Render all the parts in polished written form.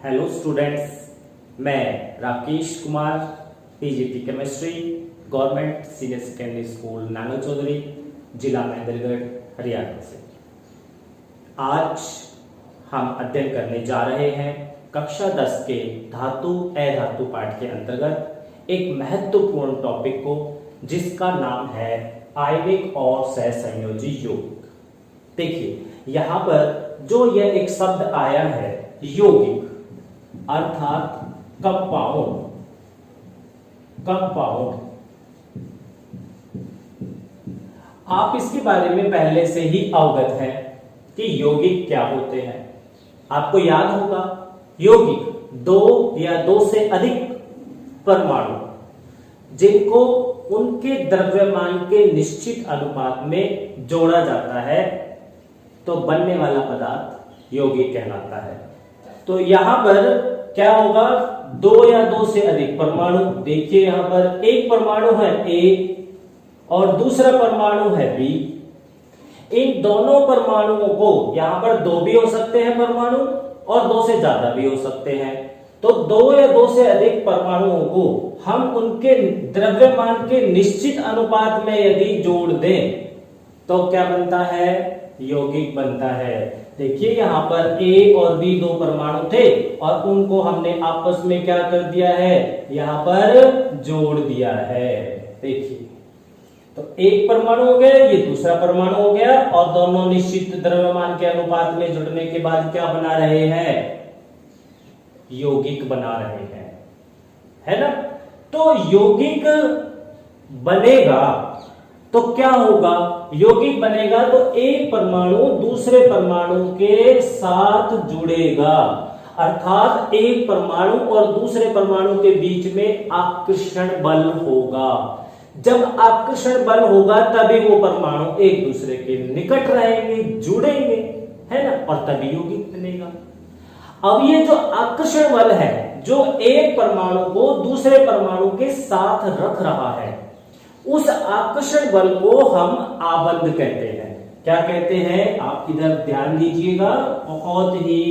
Hello students, मैं Rakesh Kumar, PGT chemistry, government senior secondary school Nangal Chaudhary, जिला महेंद्रगढ़, हरियाणा से। आज हम अध्ययन करने जा रहे हैं कक्षा 10 के धातु अधातु पाठ के अंतर्गत एक महत्वपूर्ण टॉपिक को, जिसका नाम है आयनिक और सहसंयोजी यौगिक। देखिए, यहाँ पर जो यह एक शब्द आया है यौगिक अर्थात कंपाउंड। आप इसके बारे में पहले से ही अवगत हैं कि यौगिक क्या होते हैं। आपको याद होगा, यौगिक दो या दो से अधिक परमाणु जिनको उनके द्रव्यमान के निश्चित अनुपात में जोड़ा जाता है तो बनने वाला पदार्थ यौगिक कहलाता है। तो यहां पर क्या होगा, दो या दो से अधिक परमाणु। देखिए, यहां पर एक परमाणु है ए और दूसरा परमाणु है बी। इन दोनों परमाणुओं को, यहां पर दो भी हो सकते हैं परमाणु और दो से ज्यादा भी हो सकते हैं। तो दो या दो से अधिक परमाणुओं को हम उनके द्रव्यमान के निश्चित अनुपात में यदि जोड़ दें तो क्या बनता है, यौगिक बनता है। देखिए, यहां पर ए और बी दो परमाणु थे और उनको हमने आपस में क्या कर दिया है, यहां पर जोड़ दिया है। देखिए, तो एक परमाणु हो गया, ये दूसरा परमाणु हो गया और दोनों निश्चित द्रव्यमान के अनुपात में जुड़ने के बाद क्या बना रहे हैं, यौगिक बना रहे हैं, है ना। तो यौगिक बनेगा तो क्या होगा, यौगिक बनेगा तो एक परमाणु दूसरे परमाणु के साथ जुड़ेगा, अर्थात एक परमाणु और दूसरे परमाणु के बीच में आकर्षण बल होगा। जब आकर्षण बल होगा तभी वो परमाणु एक दूसरे के निकट रहेंगे, जुड़ेंगे, है ना, और तभी यौगिक बनेगा। अब ये जो आकर्षण बल है, जो एक परमाणु को दूसरे परमाणु के साथ रख रहा है, उस आकर्षण बल को हम आबंध कहते हैं। क्या कहते हैं, आप इधर ध्यान दीजिएगा, बहुत ही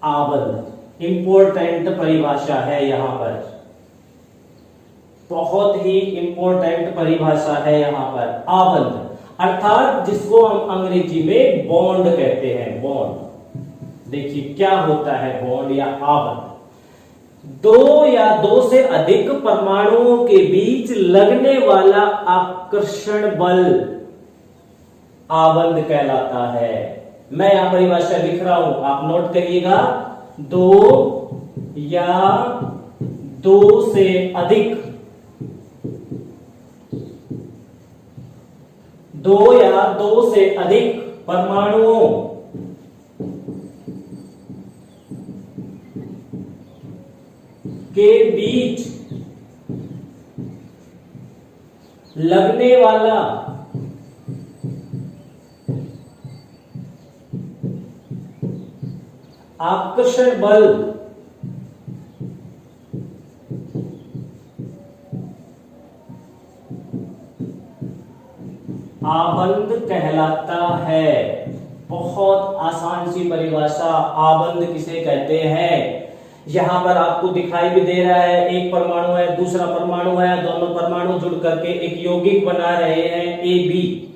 आबंध इंपॉर्टेंट परिभाषा है। यहां पर बहुत ही इंपॉर्टेंट परिभाषा है यहां पर, आबंध, अर्थात जिसको हम अंग्रेजी में बॉन्ड कहते हैं, बॉन्ड। देखिए क्या होता है बॉन्ड या आबंध, दो या दो से अधिक परमाणुओं के बीच लगने वाला आकर्षण बल आबंध कहलाता है। मैं यहां परिभाषा लिख रहा हूं, आप नोट करिएगा। दो या दो से अधिक, दो या दो से अधिक परमाणुओं के बीच लगने वाला आकर्षण बल आबंध कहलाता है। बहुत आसान सी परिभाषा, आबंध किसे कहते हैं। यहां पर आपको दिखाई भी दे रहा है, एक परमाणु है, दूसरा परमाणु है, दोनों परमाणु जुड़ करके एक यौगिक बना रहे हैं, ए बी।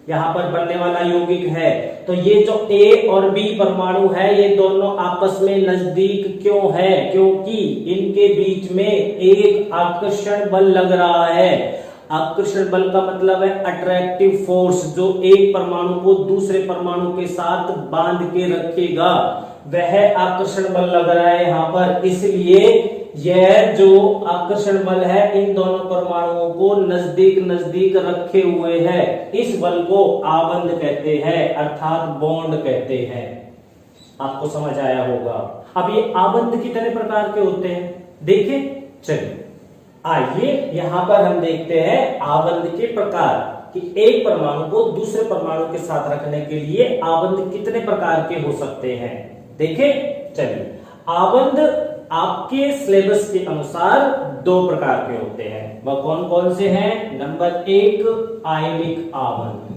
यहां पर बनने वाला यौगिक है। तो ये जो ए और बी परमाणु है, ये दोनों आपस में नजदीक क्यों है, क्योंकि इनके बीच में एक आकर्षण बल लग रहा है। आकर्षण बल का मतलब है अट्रैक्टिव फोर्स, जो एक परमाणु को दूसरे परमाणु के साथ बांध के रखेगा, वह आकर्षण बल लग रहा है यहां पर। इसलिए यह जो आकर्षण बल है इन दोनों परमाणुओं को नजदीक नजदीक रखे हुए है, इस बल को आबंध कहते हैं, अर्थात बॉन्ड कहते हैं। आपको समझ आया होगा। अब ये आबंध कितने प्रकार के होते हैं, देखिए, चलिए आइए यहां पर हम देखते हैं आबंध के प्रकार, कि एक परमाणु को दूसरे परमाणु के साथ रखने के लिए आबंध कितने प्रकार के हो सकते हैं। देखें, चलिए, आबंध आपके सिलेबस के अनुसार दो प्रकार के होते हैं। वह कौन कौन से हैं। नंबर एक, आयनिक आबंध।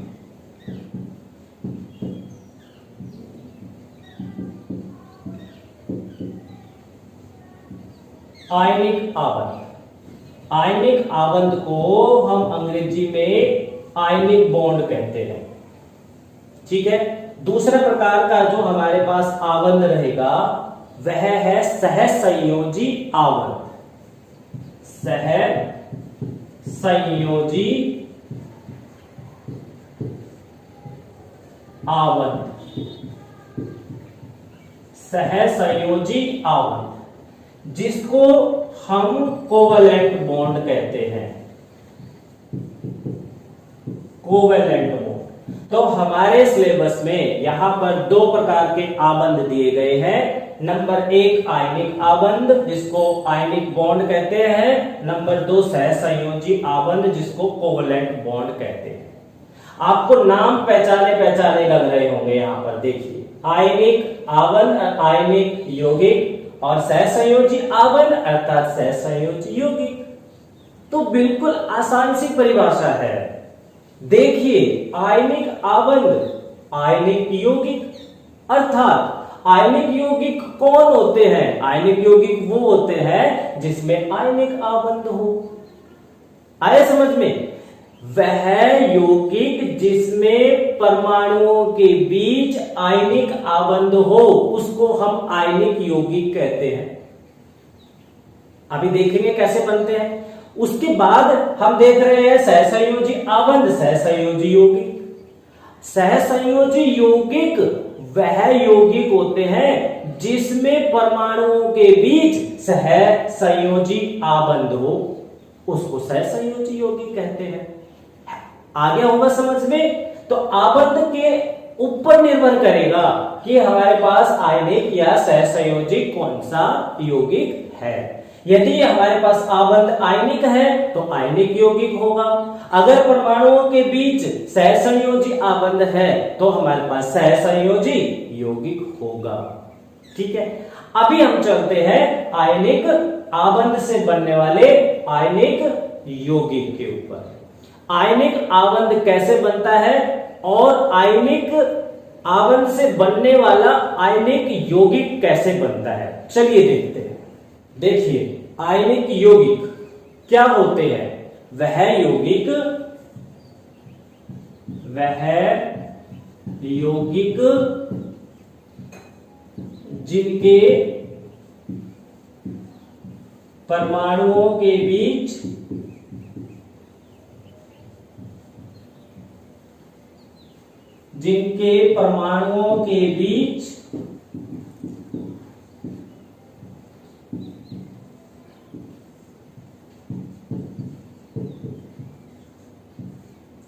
आयनिक आवंत। आयनिक आवंत को हम अंग्रेजी में आयनिक बॉन्ड कहते हैं। ठीक है। दूसरा प्रकार का जो हमारे पास आवंत रहेगा वह है सहसंयोजी आवंत। सहसंयोजी आवंत। सहसंयोजी आवंत जिसको हम कोवलेंट बॉन्ड कहते हैं। Covalent bond. तो हमारे सिलेबस में यहां पर दो प्रकार के आवंत दिए गए हैं। नंबर 1 आयनिक आवंत जिसको आयनिक बॉन्ड कहते हैं। नंबर 2 सहसंयोजी आवंत जिसको कोवलेंट बॉन्ड कहते हैं। आपको नाम पहचाने लग रहे होंगे। यहां पर देखिए, आयनिक आवंत, आयनिक यौगिक और सहसंयोजी आवंत अर्थात सहसंयोजी यौगिक। तो बिल्कुल आसान सी परिभाषा है। देखिए, आयनिक आवंत, आयनिक यौगिक अर्थात आयनिक यौगिक कौन होते हैं? आयनिक यौगिक वो होते हैं जिसमें आयनिक आवंत हो। आया समझ में? वह यौगिक जिसमें परमाणुओं के बीच आयनिक आवंत हो उसको हम आयनिक यौगिक कहते हैं। अभी देखेंगे कैसे बनते हैं। उसके बाद हम देख रहे हैं सहसंयोजी आवंत, सहसंयोजी यौगिक। सहसंयोजी यौगिक वह यौगिक होते हैं जिसमें परमाणुओं के बीच सहसंयोजी आवंत हो, उसको सहसंयोजी यौगिक कहते हैं। आ गया होगा समझ में? तो आवंत के ऊपर निर्भर करेगा कि हमारे पास आयनिक या सहसंयोजी कौन सा यौगिक है। यदि हमारे पास आवंत आयनिक है तो आयनिक यौगिक होगा। अगर परमाणुओं के बीच सहसंयोजी आवंत है तो हमारे पास सहसंयोजी यौगिक होगा। ठीक है। अभी हम चलते हैं आयनिक आवंत से बनने वाले आयनिक यौगिक के ऊपर। आयनिक आवंत कैसे बनता है और आयनिक आवंत से बनने वाला आयनिक यौगिक कैसे बनता है, चलिए देखते हैं। देखिए, आयनिक यौगिक क्या होते हैं? वह यौगिक जिनके परमाणुओं के बीच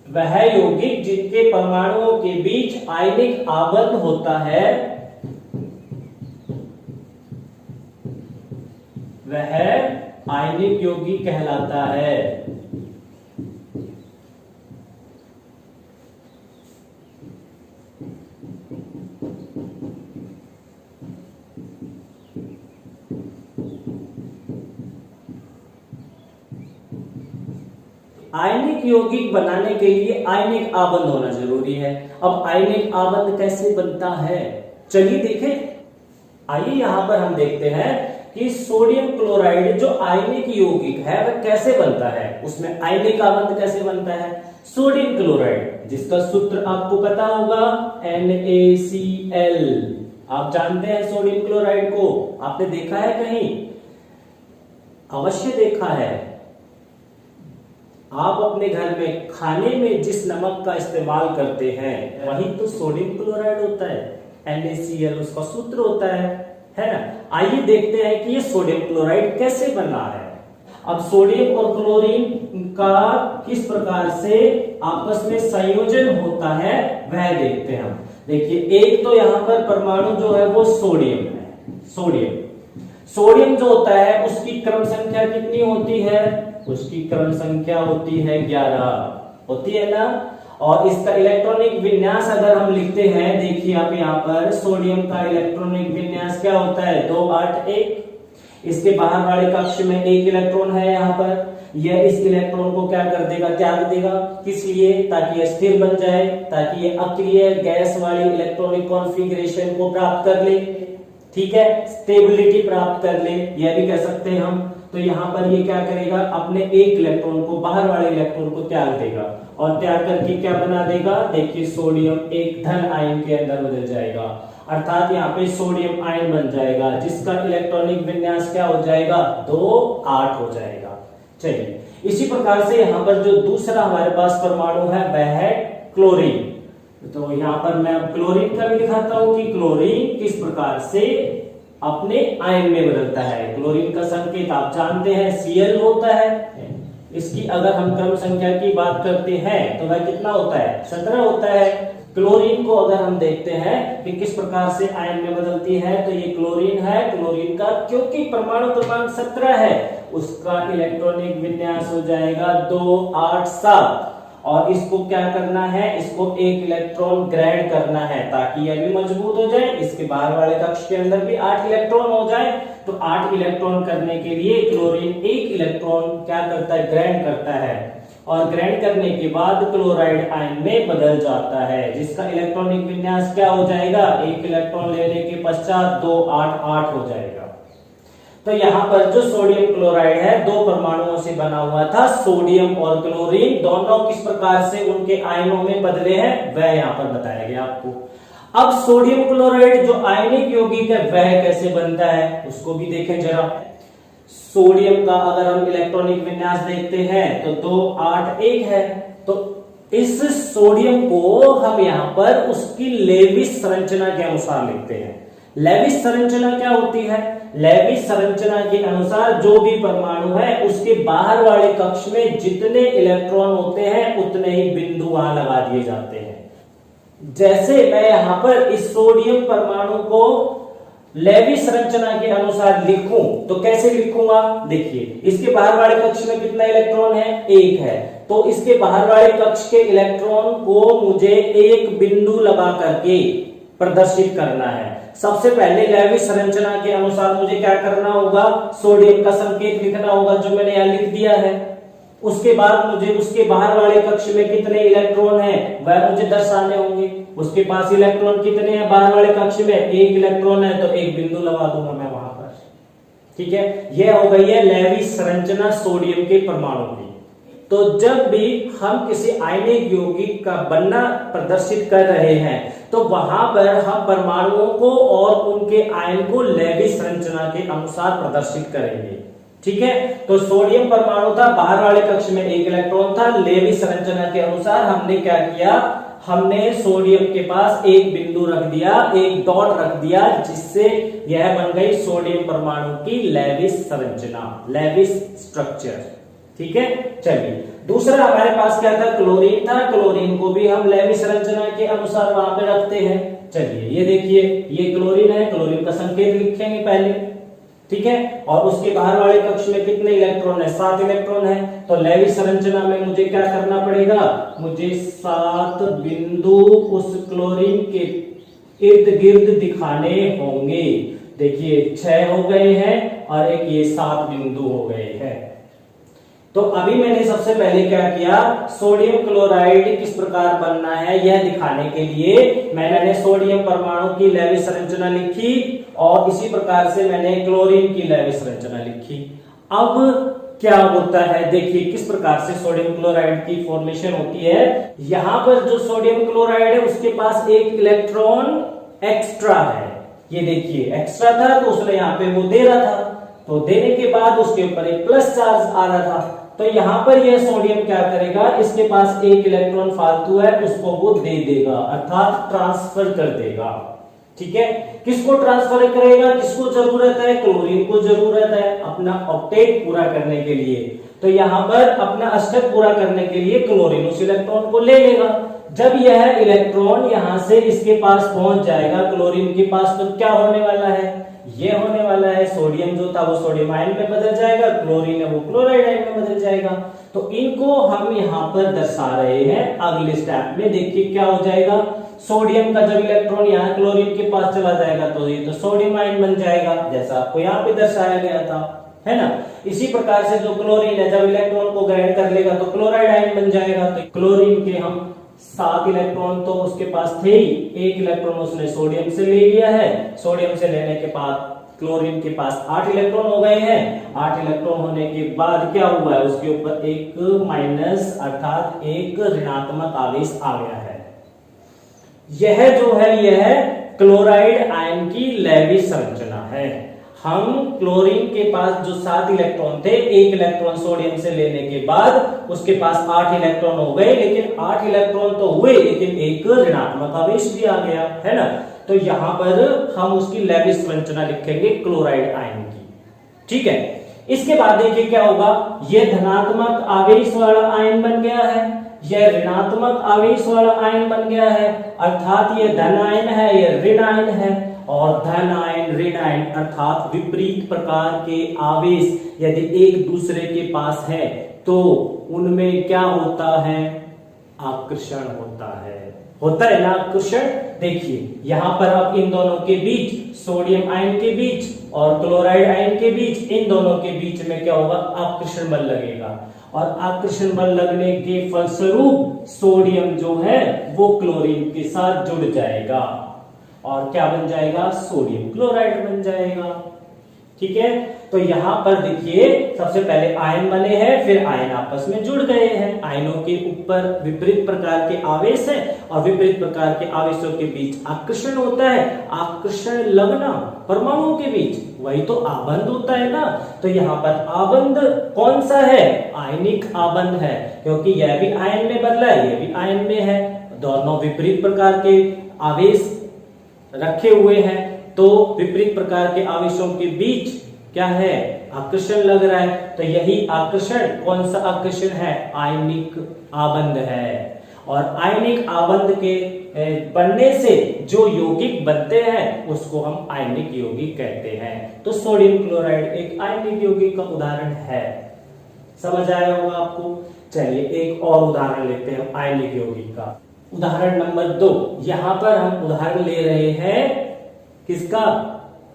वह यौगिक जिनके परमाणुओं के बीच आयनिक आवंत होता है वह आयनिक यौगिक कहलाता है। आयनिक यौगिक बनाने के लिए आयनिक आवंत होना जरूरी है। अब आयनिक आवंत कैसे बनता है, चलिए देखें। आइए यहां पर हम देखते हैं कि सोडियम क्लोराइड जो आयनिक यौगिक है वह कैसे बनता है, उसमें आयनिक आवंत कैसे बनता है। सोडियम क्लोराइड जिसका सूत्र आपको पता होगा NaCl। आप जानते हैं सोडियम क्लोराइड को, आपने देखा है कहीं? अवश्य देखा है। आप अपने घर में खाने में जिस नमक का इस्तेमाल करते हैं वही तो सोडियम क्लोराइड होता है। NaCl उसका सूत्र होता है ना। आइए देखते हैं कि ये सोडियम क्लोराइड कैसे बना है। अब सोडियम और क्लोरीन का किस प्रकार से आपस में संयोजन होता है वह देखते हैं हम। देखिए, एक तो यहाँ पर परमाणु जो है वो सोडियम है। सोडियम जो होता है उसकी क्रम संख्या कितनी होती है? उसकी क्रम संख्या होती है 11, होती है ना। और इसका इलेक्ट्रॉनिक विन्यास अगर हम लिखते हैं, देखिए आप यहाँ पर सोडियम का इलेक्ट्रॉनिक विन्यास क्या होता है? 2 8 1। इसके बाहर वाले कक्ष में एक इलेक्ट्रॉन है यहाँ पर, यह इस इलेक्ट्रॉन को क्या कर देगा? त्याग देगा। किस लिए? ताकि यह स्थिर बन जाए, ताकि यह अक्रिय गैस वाली इलेक्ट्रॉनिक कॉन्फ़िगरेशन को प्राप्त कर ले। ठीक है, स्टेबिलिटी प्राप्त कर ले, यह भी कह सकते हैं हम। तो यहां पर ये क्या करेगा, अपने एक इलेक्ट्रॉन को, बाहर वाले इलेक्ट्रॉन को त्याग देगा, और त्याग करके क्या बना देगा, देखिए सोडियम एक धन आयन के अंदर बदल जाएगा, अर्थात यहाँ पे सोडियम आयन बन जाएगा, जिसका इलेक्ट्रॉनिक विन्यास क्या हो जाएगा, 2-8 हो जाएगा। चलिए, इसी प्रकार से यहाँ पर जो दूसरा हमारे पास परमाणु है वह है क्लोरीन। तो यहाँ पर मैं क्लोरीन का भी दिखाता हूं कि क्लोरीन किस प्रकार से अपने आयन में बदलता है। क्लोरीन का संकेत आप जानते हैं Cl होता है। इसकी अगर हम क्रम संख्या की बात करते हैं तो वह कितना होता है, 17 होता है। क्लोरीन को अगर हम देखते हैं कि किस प्रकार से आयन में बदलती है, तो ये क्लोरीन है। क्लोरीन का क्योंकि परमाणु क्रमांक 17 है, उसका इलेक्ट्रॉनिक विन्यास हो जाएगा 2-8-7, और इसको क्या करना है, इसको एक इलेक्ट्रॉन ग्रहण करना है ताकि यह भी मजबूत हो जाए, इसके बाहर वाले कक्ष के अंदर भी 8 इलेक्ट्रॉन हो जाए। तो 8 इलेक्ट्रॉन करने के लिए क्लोरीन एक इलेक्ट्रॉन क्या करता है, ग्रहण करता है, और ग्रहण करने के बाद क्लोराइड आयन में बदल जाता है, जिसका इलेक्ट्रॉनिक विन्यास क्या हो जाएगा, एक इलेक्ट्रॉन लेने के पश्चात 2-8-8 हो जाएगा। तो यहाँ पर जो सोडियम क्लोराइड है, 2 परमाणुओं से बना हुआ था, सोडियम और क्लोरीन, दोनों किस प्रकार से उनके आयनों में बदले हैं वह यहाँ पर बताया गया आपको। अब सोडियम क्लोराइड जो आयनिक यौगिक है वह कैसे बनता है, उसको भी देखें जरा। सोडियम का अगर हम इलेक्ट्रॉनिक विन्यास देखते हैं तो 2-8-1 है। तो इस सोडियम को हम यहाँ पर उसकी लेविस संरचना के अनुसार लिखते हैं। लेविस संरचना क्या होती है, लेविस संरचना के अनुसार जो भी परमाणु है उसके बाहर वाले कक्ष में जितने इलेक्ट्रॉन होते हैं उतने ही बिंदु वहां लगा दिए जाते हैं। जैसे मैं यहां पर इस सोडियम परमाणु को लेविस संरचना के अनुसार लिखूं तो कैसे लिखूंगा, देखिए इसके बाहर वाले कक्ष में कितना इलेक्ट्रॉन है, 1 है। तो इसके बाहर वाले कक्ष के इलेक्ट्रॉन को मुझे एक बिंदु लगा करके प्रदर्शित करना है। सबसे पहले लेविस संरचना के अनुसार मुझे क्या करना होगा, सोडियम का संकेत लिखना होगा जो मैंने यहां लिख दिया है। उसके बाद मुझे उसके बाहर वाले कक्ष में कितने इलेक्ट्रॉन हैं वह मुझे दर्शाने होंगे। उसके पास इलेक्ट्रॉन कितने हैं बाहर वाले कक्ष में, 1 इलेक्ट्रॉन है, तो एक बिंदु लगा दूंगा मैं वहां पर। ठीक है, यह हो गई है लेविस संरचना सोडियम के परमाणु की। तो जब भी हम किसी आयनिक यौगिक का बनना प्रदर्शित कर रहे हैं तो वहां पर हम परमाणुओं को और उनके आयन को लेविस संरचना के अनुसार प्रदर्शित करेंगे। ठीक है, तो सोडियम परमाणु था, बाहर वाले कक्ष में 1 इलेक्ट्रॉन था, लेविस संरचना के अनुसार हमने क्या किया, हमने सोडियम के पास एक बिंदु रख दिया, एक डॉट रख दिया, जिससे यह बन गई सोडियम परमाणु की लेविस संरचना, लेविस स्ट्रक्चर। ठीक है, चलिए दूसरा हमारे पास क्या था, क्लोरीन था। क्लोरीन को भी हम लेविस संरचना के अनुसार वहां पे रखते हैं। चलिए ये देखिए, ये क्लोरीन है, क्लोरीन का संकेत लिखेंगे पहले। ठीक है, और उसके बाहर वाले कक्ष में कितने इलेक्ट्रॉन है, 7 इलेक्ट्रॉन है। तो लेविस संरचना में मुझे क्या करना पड़ेगा, मुझे 7 बिंदु उस क्लोरीन के इर्द गिर्द दिखाने होंगे। देखिए 6 हो गए हैं और एक ये 7 बिंदु हो गए हैं। तो अभी मैंने सबसे पहले क्या किया, सोडियम क्लोराइड किस प्रकार बनना है यह दिखाने के लिए मैंने सोडियम परमाणु की लेविस संरचना लिखी, और इसी प्रकार से मैंने क्लोरीन की लेविस संरचना लिखी। अब क्या होता है, देखिए किस प्रकार से सोडियम क्लोराइड की फॉर्मेशन होती है। यहां पर जो सोडियम क्लोराइड है उसके पास एक इलेक्ट्रॉन एक्स्ट्रा है। ये देखिए एक्स्ट्रा था तो उसने यहाँ पे वो दे रहा था, तो देने के बाद उसके ऊपर एक प्लस चार्ज आ रहा था। तो यहां पर यह सोडियम क्या करेगा, इसके पास एक इलेक्ट्रॉन फालतू है उसको वो दे देगा, अर्थात ट्रांसफर कर देगा। ठीक है, किसको ट्रांसफर करेगा, किसको जरूरत है, क्लोरीन को जरूरत है अपना ऑक्टेट पूरा करने के लिए। तो यहां पर अपना अष्टक पूरा करने के लिए क्लोरीन उस इलेक्ट्रॉन को ले लेगा। जब यह इलेक्ट्रॉन यहां से इसके पास पहुंच जाएगा क्लोरीन के पास, तो क्या होने वाला है, ये होने वाला है, सोडियम जो था वो सोडियम आयन में बदल जाएगा, क्लोरीन है वो क्लोराइड आयन में बदल जाएगा। तो इनको हम यहाँ पर दर्शा रहे हैं अगले स्टेप में। देखिए क्या हो जाएगा, सोडियम का जब इलेक्ट्रॉन यहाँ क्लोरीन के पास चला जाएगा तो ये तो सोडियम आयन बन जाएगा, जैसा आपको यहाँ पे दर्शाया गया था, है ना। इसी प्रकार से जो क्लोरीन है जब इलेक्ट्रॉन को ग्रहण कर लेगा तो क्लोराइड आयन बन जाएगा। तो क्लोरीन के हम 7 इलेक्ट्रॉन तो उसके पास थे ही, 1 इलेक्ट्रॉन उसने सोडियम से ले लिया है। सोडियम से लेने के बाद क्लोरीन के पास 8 इलेक्ट्रॉन हो गए हैं। 8 इलेक्ट्रॉन होने के बाद क्या हुआ है, उसके ऊपर एक माइनस अर्थात एक ऋणात्मक आवेश आ गया है। यह जो है यह क्लोराइड आयन की लेविस संरचना है। हम क्लोरीन के पास जो 7 इलेक्ट्रॉन थे, 1 इलेक्ट्रॉन सोडियम से लेने के बाद उसके पास 8 इलेक्ट्रॉन हो गए, लेकिन 8 इलेक्ट्रॉन तो हुए लेकिन एक ऋणात्मक आवेश भी आ गया है ना। तो यहां पर हम उसकी लेविस संरचना लिखेंगे क्लोराइड आयन की, ठीक है। इसके बाद देखिए क्या होगा, यह धनात्मक आवेश वाला आयन बन गया है, यह ऋणात्मक आवेश वाला आयन बन गया है, अर्थात यह धन आयन है, यह ऋण आयन है। और धन आयन ऋण आयन अर्थात विपरीत प्रकार के आवेश यदि एक दूसरे के पास है तो उनमें क्या होता है, आकर्षण होता है ना आकर्षण। देखिए यहां पर अब इन दोनों के बीच, सोडियम आयन के बीच और क्लोराइड आयन के बीच, इन दोनों के बीच में क्या होगा, आकर्षण बल लगेगा। और आकर्षण बल लगने के फलस्वरूप सोडियम जो है वो क्लोरीन के साथ जुड़ जाएगा और क्या बन जाएगा, सोडियम क्लोराइड बन जाएगा, ठीक है। तो यहां पर देखिए सबसे पहले आयन बने हैं, फिर आयन आपस में जुड़ गए हैं। आयनों के ऊपर विपरीत प्रकार के आवेश है और विपरीत प्रकार के आवेशों के बीच आकर्षण होता है। आकर्षण लगना परमाणुओं के बीच, वही तो आबंध होता है ना। तो यहाँ पर आबंध कौन सा है, आयनिक आबंध है, क्योंकि यह भी आयन में बदला है, यह भी आयन में है। दोनों विपरीत प्रकार के आवेश रखे हुए हैं, तो विपरीत प्रकार के आवेशों के बीच क्या है, आकर्षण लग रहा है। तो यही आकर्षण कौन सा आकर्षण है, आयनिक आबंध है। और आयनिक आबंध के बनने से जो यौगिक बनते हैं उसको हम आयनिक यौगिक कहते हैं। तो सोडियम क्लोराइड एक आयनिक यौगिक का उदाहरण है, समझ आया होगा आपको। चलिए एक और उदाहरण लेते हैं आयनिक यौगिक का। उदाहरण नंबर 2, यहां पर हम उदाहरण ले रहे हैं किसका,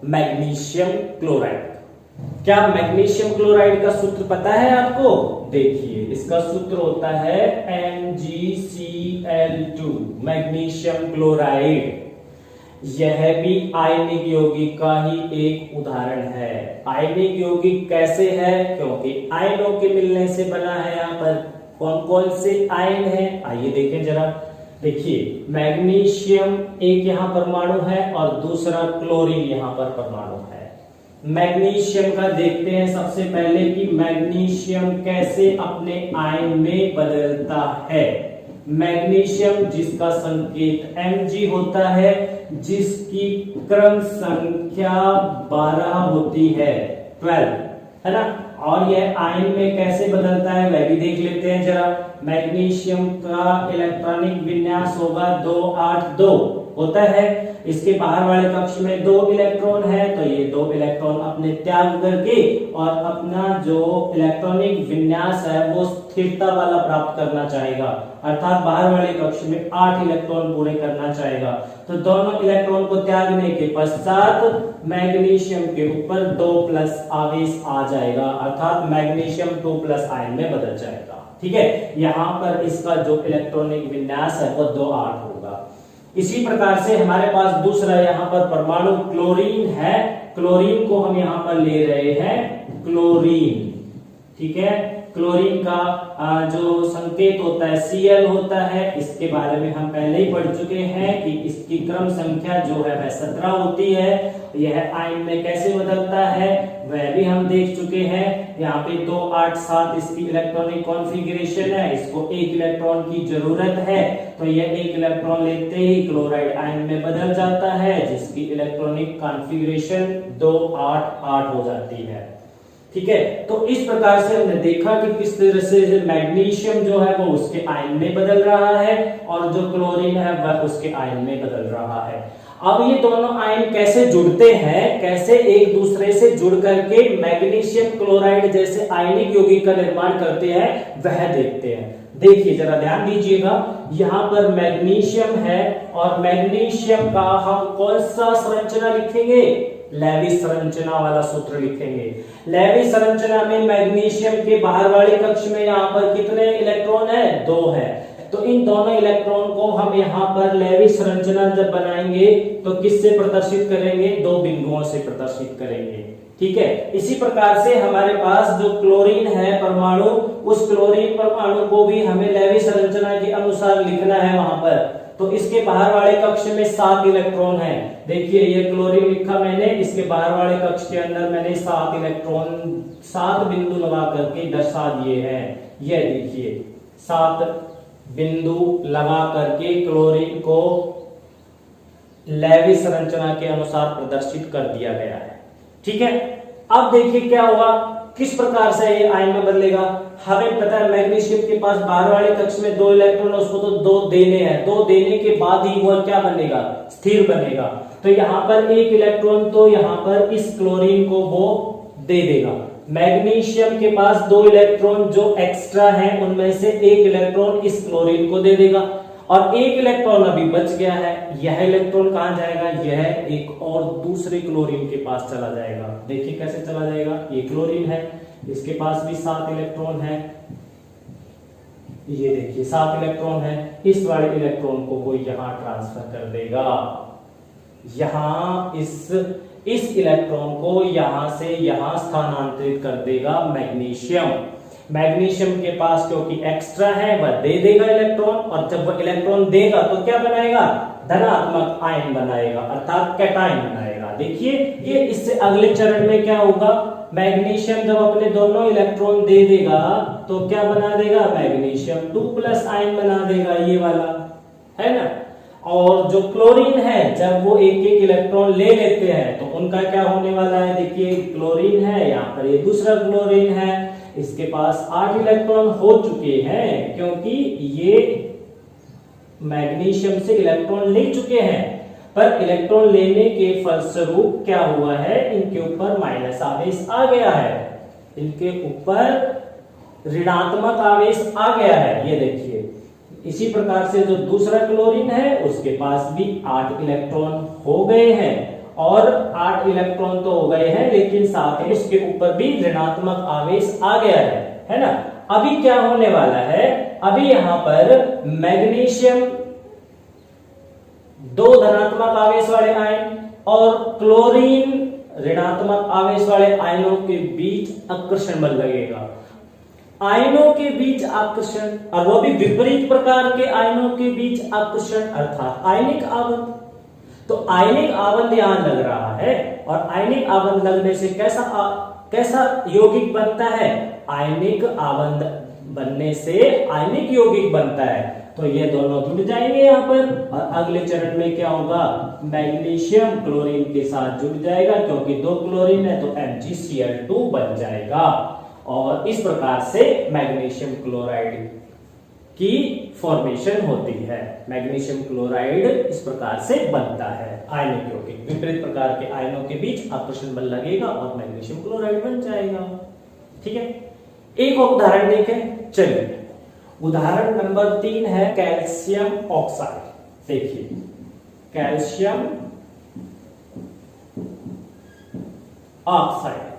मैग्नीशियम क्लोराइड। क्या मैग्नीशियम क्लोराइड का सूत्र पता है आपको, देखिए इसका सूत्र होता है MgCl2, मैग्नीशियम क्लोराइड। यह भी आयनिक यौगिक का ही एक उदाहरण है। आयनिक यौगिक कैसे है, क्योंकि आयनों के मिलने से बना है। यहाँ पर कौन कौन से आयन है, आइए देखें जरा। देखिए मैग्नीशियम एक यहां परमाणु है और दूसरा क्लोरीन यहां पर परमाणु है। मैग्नीशियम का देखते हैं सबसे पहले कि मैग्नीशियम कैसे अपने आयन में बदलता है। मैग्नीशियम जिसका संकेत Mg होता है, जिसकी क्रम संख्या 12 होती है, 12 है ना। और यह आयन में कैसे बदलता है वह भी देख लेते हैं जरा। मैग्नीशियम का इलेक्ट्रॉनिक विन्यास होगा 282 होता है। इसके बाहर वाले कक्ष में 2 इलेक्ट्रॉन है, तो ये 2 इलेक्ट्रॉन अपने त्याग करके और अपना जो इलेक्ट्रॉनिक विन्यास है वो स्थिरता वाला प्राप्त करना चाहेगा, अर्थात बाहर वाले कक्ष में 8 इलेक्ट्रॉन पूरे करना चाहेगा। तो दोनों इलेक्ट्रॉन को त्यागने के पश्चात मैग्नीशियम के ऊपर 2+ आवेश आ जाएगा, अर्थात मैग्नीशियम 2+ आयन में बदल जाएगा, ठीक है। यहाँ पर इसका जो इलेक्ट्रॉनिक विन्यास है वो 2-8 होगा। इसी प्रकार से हमारे पास दूसरा यहाँ पर परमाणु क्लोरीन है। क्लोरीन को हम यहाँ पर ले रहे हैं क्लोरीन, ठीक है। क्लोरीन का जो संकेत होता है Cl होता है। इसके बारे में हम पहले ही पढ़ चुके हैं कि इसकी क्रम संख्या जो है वह 17 होती है। यह आयन में कैसे बदलता है वह भी हम देख चुके हैं। यहाँ पे 2, 8, 7 इसकी इलेक्ट्रॉनिक कॉन्फ़िगरेशन है। इसको 1 इलेक्ट्रॉन की जरूरत है, तो यह 1 इलेक्ट्रॉन लेते ही क्लोराइड आयन में बदल जाता है, जिसकी इलेक्ट्रॉनिक कॉन्फ़िगरेशन 2, 8, 8 हो जाती है, ठीक है। तो इस प्रकार से हमने देखा कि किस तरह से मैग्नीशियम जो है वो उसके आयन में बदल रहा है और जो क्लोरीन है वह उसके आयन में बदल रहा है। अब ये दोनों आयन कैसे जुड़ते हैं, कैसे एक दूसरे से जुड़ करके मैग्नीशियम क्लोराइड जैसे आयनिक यौगिक का निर्माण करते हैं वह देखते हैं। देखिए जरा ध्यान दीजिएगा, यहाँ पर मैग्नीशियम है और मैग्नीशियम का हम कौन सा संरचना लिखेंगे, लेविस संरचना वाला सूत्र लिखेंगे। लेविस संरचना में मैग्नीशियम के बाहर वाले कक्ष में यहाँ पर कितने इलेक्ट्रॉन है, 2 है। तो इन दोनों इलेक्ट्रॉन को हम यहाँ पर लेवी संरचना जब बनाएंगे तो किससे प्रदर्शित करेंगे? दो बिंदुओं से प्रदर्शित करेंगे। ठीक है, इसी प्रकार से हमारे पास जो क्लोरीन है परमाणु, उस क्लोरीन परमाणु को भी हमें लेवी संरचना के अनुसार लिखना है वहां पर। तो इसके बाहर वाले कक्ष में 7 इलेक्ट्रॉन है। देखिए ये क्लोरीन लिखा मैंने, इसके बाहर वाले कक्ष के अंदर मैंने 7 इलेक्ट्रॉन 7 बिंदु लगा करके दर्शा दिए हैं। ये देखिए 7 बिंदु लगा करके क्लोरीन को लेवी संरचना के अनुसार प्रदर्शित कर दिया गया है। ठीक है, अब देखिए क्या होगा, किस प्रकार से ये आयन में बदलेगा। हमें पता है मैग्नीशियम के पास बाहर वाले कक्ष में 2 इलेक्ट्रॉन, उसको तो 2 देने हैं, 2 देने के बाद ही वह क्या बनेगा? स्थिर बनेगा। तो यहाँ पर 1 इलेक्ट्रॉन तो यहाँ पर इस क्लोरीन को वो दे देगा। मैग्नीशियम के पास 2 इलेक्ट्रॉन जो एक्स्ट्रा हैं उनमें से 1 इलेक्ट्रॉन इस क्लोरीन को दे देगा, और 1 इलेक्ट्रॉन अभी बच गया है। यह इलेक्ट्रॉन कहां जाएगा? यह एक और दूसरे क्लोरीन के पास चला जाएगा। देखिए कैसे चला जाएगा, ये क्लोरीन है, इसके पास भी 7 इलेक्ट्रॉन है, ये देखिए 7 इलेक्ट्रॉन है, इस वाले इलेक्ट्रॉन को वो यहां ट्रांसफर कर देगा। यहां इस इलेक्ट्रॉन को यहां से यहां स्थानांतरित कर देगा मैग्नीशियम। मैग्नीशियम के पास क्योंकि एक्स्ट्रा है वह दे देगा इलेक्ट्रॉन, और जब वह इलेक्ट्रॉन देगा तो क्या बनाएगा? धनात्मक आयन बनाएगा, अर्थात कैटायन बनाएगा। देखिए ये इससे अगले चरण में क्या होगा, मैग्नीशियम जब अपने दोनों इलेक्ट्रॉन दे देगा तो क्या बना देगा? मैग्नीशियम 2+ आयन बना देगा, ये वाला है ना। और जो क्लोरीन है जब वो एक एक इलेक्ट्रॉन ले लेते हैं तो उनका क्या होने वाला है? देखिए क्लोरीन है, यहाँ पर ये दूसरा क्लोरीन है, इसके पास 8 इलेक्ट्रॉन हो चुके हैं क्योंकि ये मैग्नीशियम से इलेक्ट्रॉन ले चुके हैं। पर इलेक्ट्रॉन लेने के फलस्वरूप क्या हुआ है? इनके ऊपर माइनस आवेश आ गया है, इनके ऊपर ऋणात्मक आवेश आ गया है, ये देखिए। इसी प्रकार से जो दूसरा क्लोरीन है उसके पास भी 8 इलेक्ट्रॉन हो गए हैं, और 8 इलेक्ट्रॉन तो हो गए हैं लेकिन साथ ही उसके ऊपर भी ऋणात्मक आवेश आ गया है ना। अभी क्या होने वाला है? अभी यहां पर मैग्नीशियम 2 धनात्मक आवेश वाले आयन और क्लोरीन ऋणात्मक आवेश वाले आयनों के बीच आकर्षण बल लगेगा। आयनों के बीच आकर्षण, और वो भी विपरीत प्रकार के आयनों के बीच आकर्षण, अर्थात आयनिक आबंध। तो आयनिक आबंध यहां लग रहा है, और आयनिक आबंध लगने से कैसा यौगिक बनता है? आयनिक आबंध बनने से आयनिक यौगिक बनता है। तो ये दोनों जुड़ जाएंगे यहाँ पर, और अगले चरण में क्या होगा? मैग्नीशियम क्लोरीन के साथ जुड़ जाएगा, क्योंकि 2 क्लोरीन है तो MgCl2 बन जाएगा, और इस प्रकार से मैग्नीशियम क्लोराइड की फॉर्मेशन होती है। मैग्नीशियम क्लोराइड इस प्रकार से बनता है, आयनिक यौगिक। विपरीत प्रकार के आयनों के बीच आकर्षण बल लगेगा और मैग्नीशियम क्लोराइड बन जाएगा। ठीक है, एक और उदाहरण देखें। चलिए, उदाहरण नंबर 3 है कैल्शियम ऑक्साइड। देखिए कैल्शियम ऑक्साइड,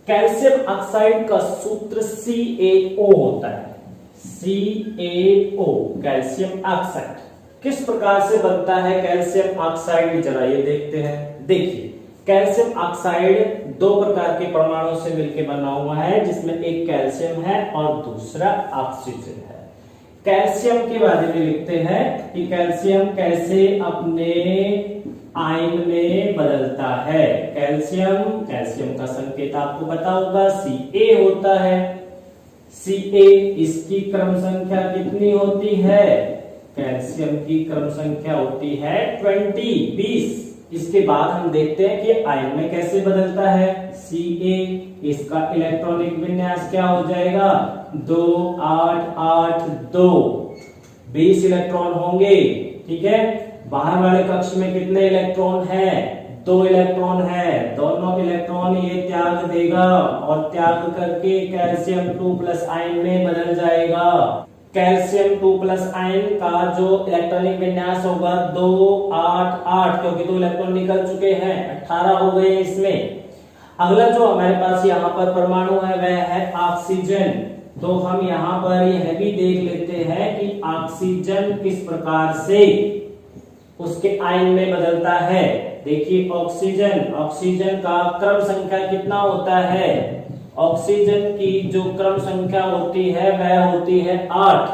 कैल्शियम ऑक्साइड का सूत्र CaO होता है। CaO कैल्शियम ऑक्साइड किस प्रकार से बनता है कैल्शियम ऑक्साइड? जरा ये देखते हैं। देखिए कैल्शियम ऑक्साइड 2 प्रकार के परमाणु से मिलकर बना हुआ है, जिसमें एक कैल्शियम है और दूसरा ऑक्सीजन है। कैल्शियम के बारे में लिखते हैं कि कैल्शियम कैसे अपने आयन में बदलता है। कैल्शियम का संकेत आपको पता होगा, Ca होता है। Ca इसकी क्रम संख्या कितनी होती है? कैल्शियम की क्रम संख्या होती है 20। इसके बाद हम देखते हैं कि आयन में कैसे बदलता है। Ca इसका इलेक्ट्रॉनिक विन्यास क्या हो जाएगा? 2 8 8 2, 20 इलेक्ट्रॉन होंगे। ठीक है, बाहर वाले कक्ष में कितने इलेक्ट्रॉन हैं? 2 इलेक्ट्रॉन है। दोनों इलेक्ट्रॉन ये त्याग देगा और त्याग करके कैल्शियम 2+ आयन में बदल जाएगा। कैल्शियम 2+ आयन का जो इलेक्ट्रॉनिक विन्यास होगा 2 8 8, क्योंकि 2 इलेक्ट्रॉन निकल चुके हैं, 18 हो गए इसमें। अगला जो हमारे पास यहाँ पर परमाणु है वह है ऑक्सीजन। तो हम यहाँ पर यह भी देख लेते हैं कि ऑक्सीजन किस प्रकार से उसके आयन में बदलता है। देखिए ऑक्सीजन का क्रम संख्या कितना होता है? ऑक्सीजन की जो क्रम संख्या होती है वह होती है 8।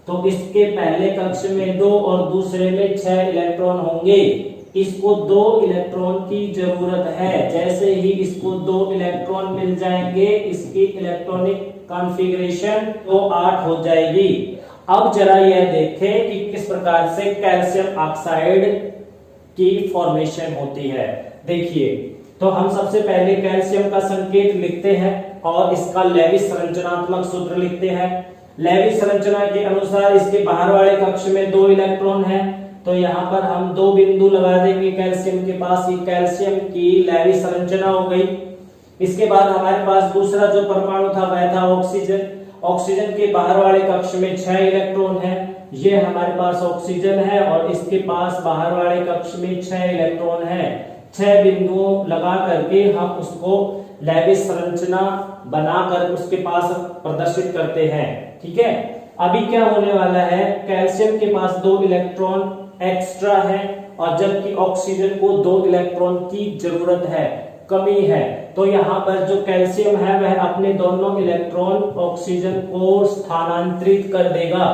तो इसके पहले कक्ष में 2 और दूसरे में 6 इलेक्ट्रॉन होंगे। इसको 2 इलेक्ट्रॉन की जरूरत है। जैसे ही इसको 2 इलेक्ट्रॉन मिल जाएंगे इसकी इलेक्ट्रॉनिक कॉन्फ़िगरेशन तो 8 हो जाएगी। अब जरा यह देखें कि किस प्रकार से कैल्शियम ऑक्साइड की फॉर्मेशन होती है। देखिए, तो हम सबसे पहले कैल्शियम का संकेत लिखते हैं और इसका लेविस संरचनात्मक सूत्र लिखते हैं। लेविस संरचना के अनुसार इसके बाहर वाले कक्ष में 2 इलेक्ट्रॉन है, तो यहाँ पर हम 2 बिंदु लगा देंगे कैल्शियम के पास। ये कैल्शियम की लेविस संरचना हो गई। इसके बाद हमारे पास दूसरा जो परमाणु था वह था ऑक्सीजन। ऑक्सीजन के बाहर वाले कक्ष में 6 इलेक्ट्रॉन है। ये हमारे पास ऑक्सीजन है और इसके पास बाहर वाले कक्ष में 6 इलेक्ट्रॉन है। 6 बिंदुओं लगा करके हम उसको लेविस संरचना बनाकर उसके पास प्रदर्शित करते हैं। ठीक है, अभी क्या होने वाला है? कैल्शियम के पास 2 इलेक्ट्रॉन एक्स्ट्रा है और जबकि ऑक्सीजन को 2 इलेक्ट्रॉन की जरूरत है, कमी है। तो यहाँ पर जो कैल्शियम है वह अपने दोनों इलेक्ट्रॉन ऑक्सीजन को स्थानांतरित कर देगा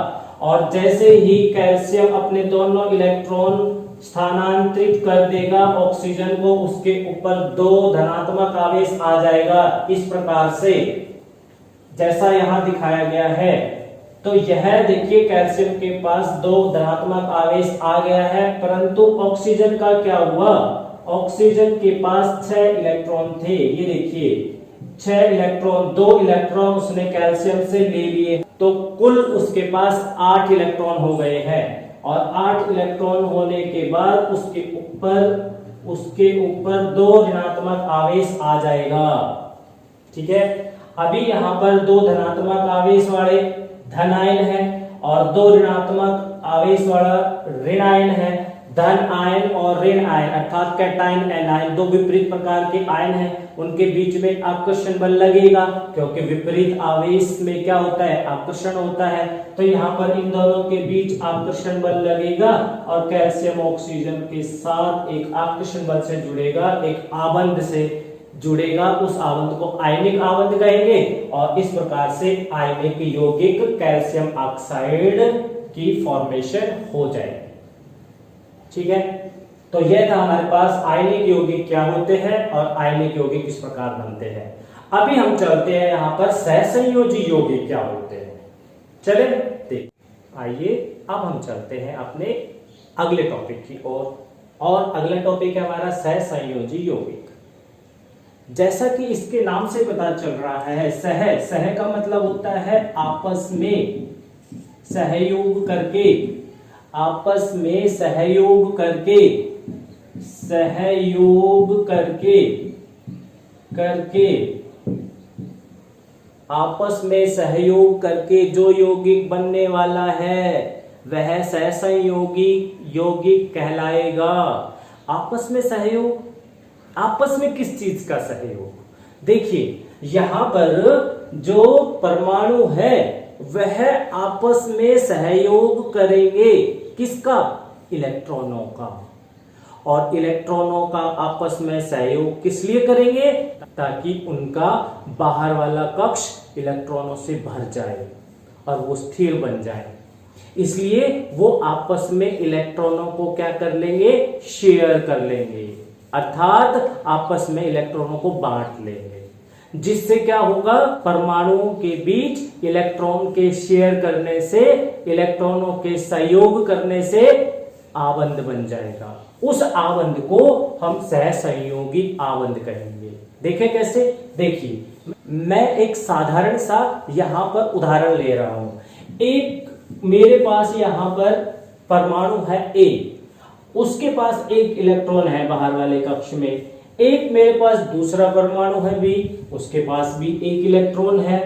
और जैसे ही कैल्शियम अपने दोनों इलेक्ट्रॉन स्थानांतरित कर देगा ऑक्सीजन को, उसके ऊपर 2 धनात्मक आवेश आ जाएगा इस प्रकार से, जैसा यहाँ दिखाया गया है। तो यह देखिए कैल्शियम के पास 2 धनात्मक आवेश आ गया है, परंतु ऑक्सीजन का क्या हुआ? ऑक्सीजन के पास 6 इलेक्ट्रॉन थे। ये देखिए 6 इलेक्ट्रॉन, 2 इलेक्ट्रॉन उसने कैल्शियम से ले लिए, तो कुल उसके पास 8 इलेक्ट्रॉन हो गए हैं। और 8 इलेक्ट्रॉन होने के बाद उसके ऊपर 2 ऋणात्मक आवेश आ जाएगा। ठीक है, अभी यहाँ पर 2 धनात्मक आवेश वाले धन आयन है और 2 ऋणात्मक आवेश वाला ऋण आयन है। धन आयन और ऋण आयन अर्थात कैटायन एनायन 2 विपरीत प्रकार के आयन हैं, उनके बीच में आकर्षण बल लगेगा क्योंकि विपरीत आवेश में क्या होता है? आकर्षण होता है। तो यहाँ पर इन दोनों के बीच आकर्षण बल लगेगा और कैल्शियम ऑक्सीजन के साथ एक आकर्षण बल से जुड़ेगा, एक आबंध से जुड़ेगा। उस आबंध को आयनिक आबंध कहेंगे और इस प्रकार से आयनिक यौगिक कैल्शियम ऑक्साइड की फॉर्मेशन हो जाएगी। ठीक है, तो यह था हमारे पास आयनिक यौगिक क्या होते हैं और आयनिक यौगिक किस प्रकार बनते हैं। अभी हम चलते हैं यहाँ पर सहसंयोजी यौगिक क्या होते हैं। चले देख, आइए अब हम चलते हैं अपने अगले टॉपिक की ओर और अगला टॉपिक है हमारा सहसंयोजी यौगिक। जैसा कि इसके नाम से पता चल रहा है, सह का मतलब होता है आपस में सहयोग करके, आपस में सहयोग करके आपस में सहयोग करके जो यौगिक बनने वाला है वह सहसंयोगी यौगिक कहलाएगा। आपस में सहयोग, आपस में किस चीज का सहयोग? देखिए यहां पर जो परमाणु है वह आपस में सहयोग करेंगे, किसका? इलेक्ट्रॉनों का। और इलेक्ट्रॉनों का आपस में सहयोग किस लिए करेंगे? ताकि उनका बाहर वाला कक्ष इलेक्ट्रॉनों से भर जाए और वो स्थिर बन जाए। इसलिए वो आपस में इलेक्ट्रॉनों को क्या कर लेंगे? शेयर कर लेंगे, अर्थात आपस में इलेक्ट्रॉनों को बांट लेंगे, जिससे क्या होगा? परमाणुओं के बीच इलेक्ट्रॉन के शेयर करने से, इलेक्ट्रॉनों के सहयोग करने से आबंध बन जाएगा। उस आबंध को हम सहसंयोगी आबंध कहेंगे। देखें कैसे? देखिए मैं एक साधारण सा यहां पर उदाहरण ले रहा हूं। एक मेरे पास यहां पर परमाणु है A, उसके पास 1 इलेक्ट्रॉन है बाहर वाले कक्ष में। एक मेरे पास दूसरा परमाणु है B, उसके पास भी 1 इलेक्ट्रॉन है।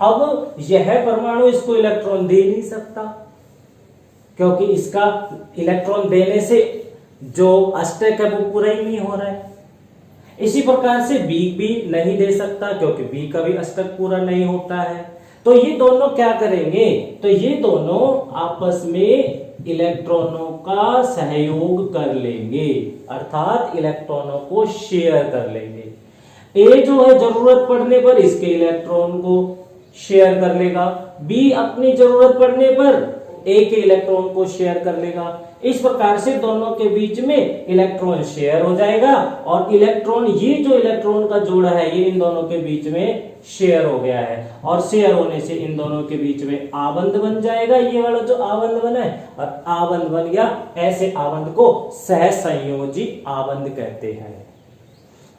अब यह परमाणु इसको इलेक्ट्रॉन दे नहीं सकता क्योंकि इसका इलेक्ट्रॉन देने से जो अष्टक है वो पूरा ही नहीं हो रहा है। इसी प्रकार से बी भी नहीं दे सकता क्योंकि बी का भी अष्टक पूरा नहीं होता है। तो ये दोनों क्या करेंगे, तो ये दोनों आपस में इलेक्ट्रॉनों का सहयोग कर लेंगे, अर्थात इलेक्ट्रॉनों को शेयर कर लेंगे। ए जो है जरूरत पड़ने पर इसके इलेक्ट्रॉन को शेयर कर लेगा, बी अपनी जरूरत पड़ने पर ए के इलेक्ट्रॉन को शेयर कर लेगा। इस प्रकार से दोनों के बीच में इलेक्ट्रॉन शेयर हो जाएगा और इलेक्ट्रॉन, ये जो इलेक्ट्रॉन का जोड़ा है ये इन दोनों के बीच में शेयर हो गया है और शेयर होने से इन दोनों के बीच में आबंध बन जाएगा। ये वाला जो आबंध बना है और आबंध बन गया, ऐसे आबंध को सहसंयोजी आबंध कहते हैं।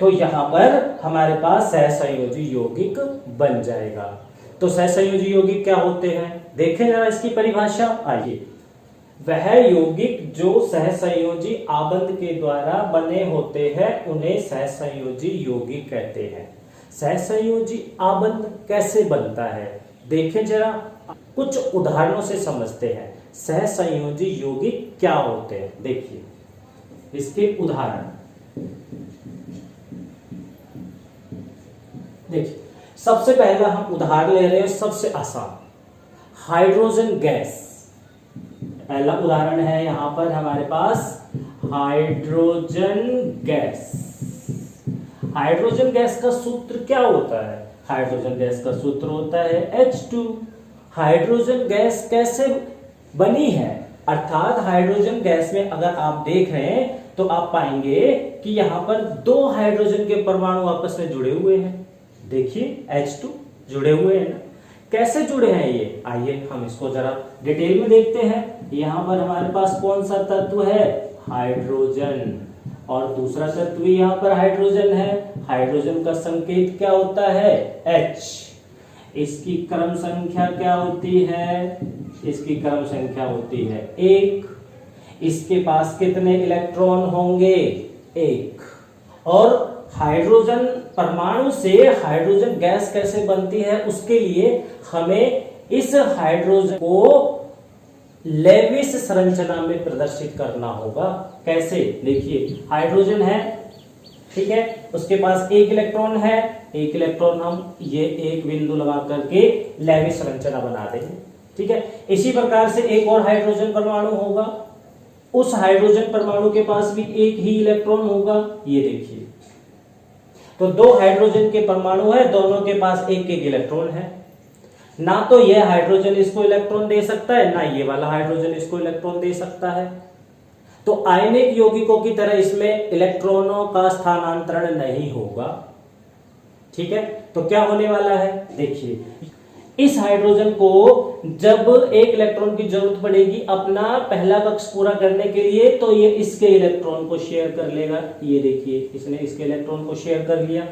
तो यहां पर हमारे पास सहसंयोजी यौगिक बन जाएगा। तो सहसंयोजी यौगिक क्या होते हैं, देखें जरा इसकी परिभाषा। आइए, वह यौगिक जो सहसंयोजी आबंध के द्वारा बने होते हैं उन्हें सहसंयोजी यौगिक कहते हैं। सहसंयोजी आबंध कैसे बनता है, देखें जरा, कुछ उदाहरणों से समझते हैं सहसंयोजी यौगिक क्या होते हैं। देखिए इसके उदाहरण, देखिए सबसे पहला हम उदाहरण ले रहे हैं सबसे आसान, हाइड्रोजन गैस। पहला उदाहरण है यहां पर हमारे पास हाइड्रोजन गैस। हाइड्रोजन गैस का सूत्र क्या होता है, हाइड्रोजन गैस का सूत्र होता है H2। हाइड्रोजन गैस कैसे बनी है, अर्थात हाइड्रोजन गैस में अगर आप देख रहे हैं तो आप पाएंगे कि यहां पर दो हाइड्रोजन के परमाणु आपस में जुड़े हुए हैं। देखिए H2 जुड़े हुए हैं ना, कैसे जुड़े हैं ये, आइए हम इसको जरा डिटेल में देखते हैं। यहां पर हमारे पास कौन सा तत्व है, हाइड्रोजन, और दूसरा तत्व भी यहां पर हाइड्रोजन है। हाइड्रोजन का संकेत क्या होता है, H। इसकी क्रम संख्या क्या होती है, इसकी क्रम संख्या होती है 1। इसके पास कितने इलेक्ट्रॉन होंगे, 1। और हाइड्रोजन परमाणु से हाइड्रोजन गैस कैसे बनती है, उसके लिए हमें इस हाइड्रोजन को लेविस संरचना में प्रदर्शित करना होगा। कैसे, देखिए हाइड्रोजन है, ठीक है, उसके पास 1 इलेक्ट्रॉन है, 1 इलेक्ट्रॉन हम ये एक बिंदु लगा करके लेविस संरचना बना देंगे, ठीक है। इसी प्रकार से एक और हाइड्रोजन परमाणु होगा, उस हाइड्रोजन परमाणु के पास भी 1 ही इलेक्ट्रॉन होगा। ये देखिए, तो 2 हाइड्रोजन के परमाणु है, दोनों के पास 1 इलेक्ट्रॉन है। ना तो यह हाइड्रोजन इसको इलेक्ट्रॉन दे सकता है, ना ये वाला हाइड्रोजन इसको इलेक्ट्रॉन दे सकता है। तो आयनिक यौगिकों की तरह इसमें इलेक्ट्रॉनों का स्थानांतरण नहीं होगा, ठीक है। तो क्या होने वाला है, देखिए इस हाइड्रोजन को जब 1 इलेक्ट्रॉन की जरूरत पड़ेगी अपना पहला कक्ष पूरा करने के लिए, तो ये इसके इलेक्ट्रॉन को शेयर कर लेगा। ये देखिए इसने इसके इलेक्ट्रॉन को शेयर कर लिया।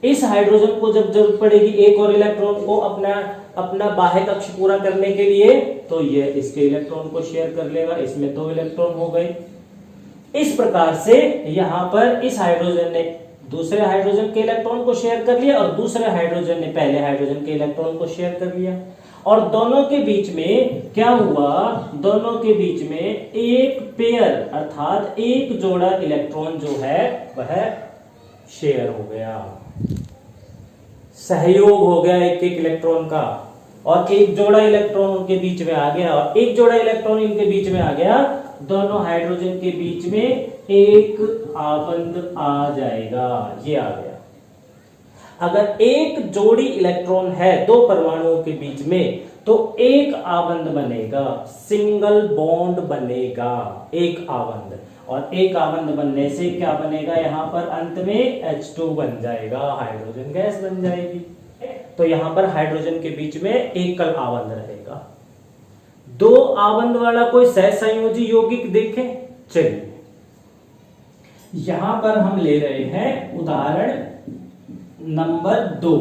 इस हाइड्रोजन को जब जरूरत पड़ेगी एक और इलेक्ट्रॉन को अपना बाह्य कक्ष पूरा करने के लिए, तो ये इसके इलेक्ट्रॉन को शेयर कर लेगा। इसमें 2 इलेक्ट्रॉन हो गए। इस प्रकार से यहां पर इस हाइड्रोजन ने दूसरे हाइड्रोजन के इलेक्ट्रॉन को शेयर कर लिया और दूसरे हाइड्रोजन ने पहले हाइड्रोजन के इलेक्ट्रॉन को शेयर कर लिया, और दोनों के बीच में क्या हुआ, दोनों के बीच में एक पेयर अर्थात एक जोड़ा इलेक्ट्रॉन जो है वह शेयर हो गया, सहयोग हो गया एक इलेक्ट्रॉन का, और एक जोड़ा इलेक्ट्रॉन उनके बीच में आ गया, और एक जोड़ा इलेक्ट्रॉन इनके बीच में आ गया। दोनों हाइड्रोजन के बीच में एक आबंध आ जाएगा, ये आ गया। अगर एक जोड़ी इलेक्ट्रॉन है 2 परमाणुओं के बीच में, तो एक आबंध बनेगा, सिंगल बॉन्ड बनेगा, एक आबंध। और एक आबंध बनने से क्या बनेगा, यहां पर अंत में H2 बन जाएगा, हाइड्रोजन गैस बन जाएगी। तो यहां पर हाइड्रोजन के बीच में एकल आबंध रहेगा। 2 आबंध वाला कोई सहसंयोजी यौगिक देखें, चलिए यहां पर हम ले रहे हैं उदाहरण नंबर 2,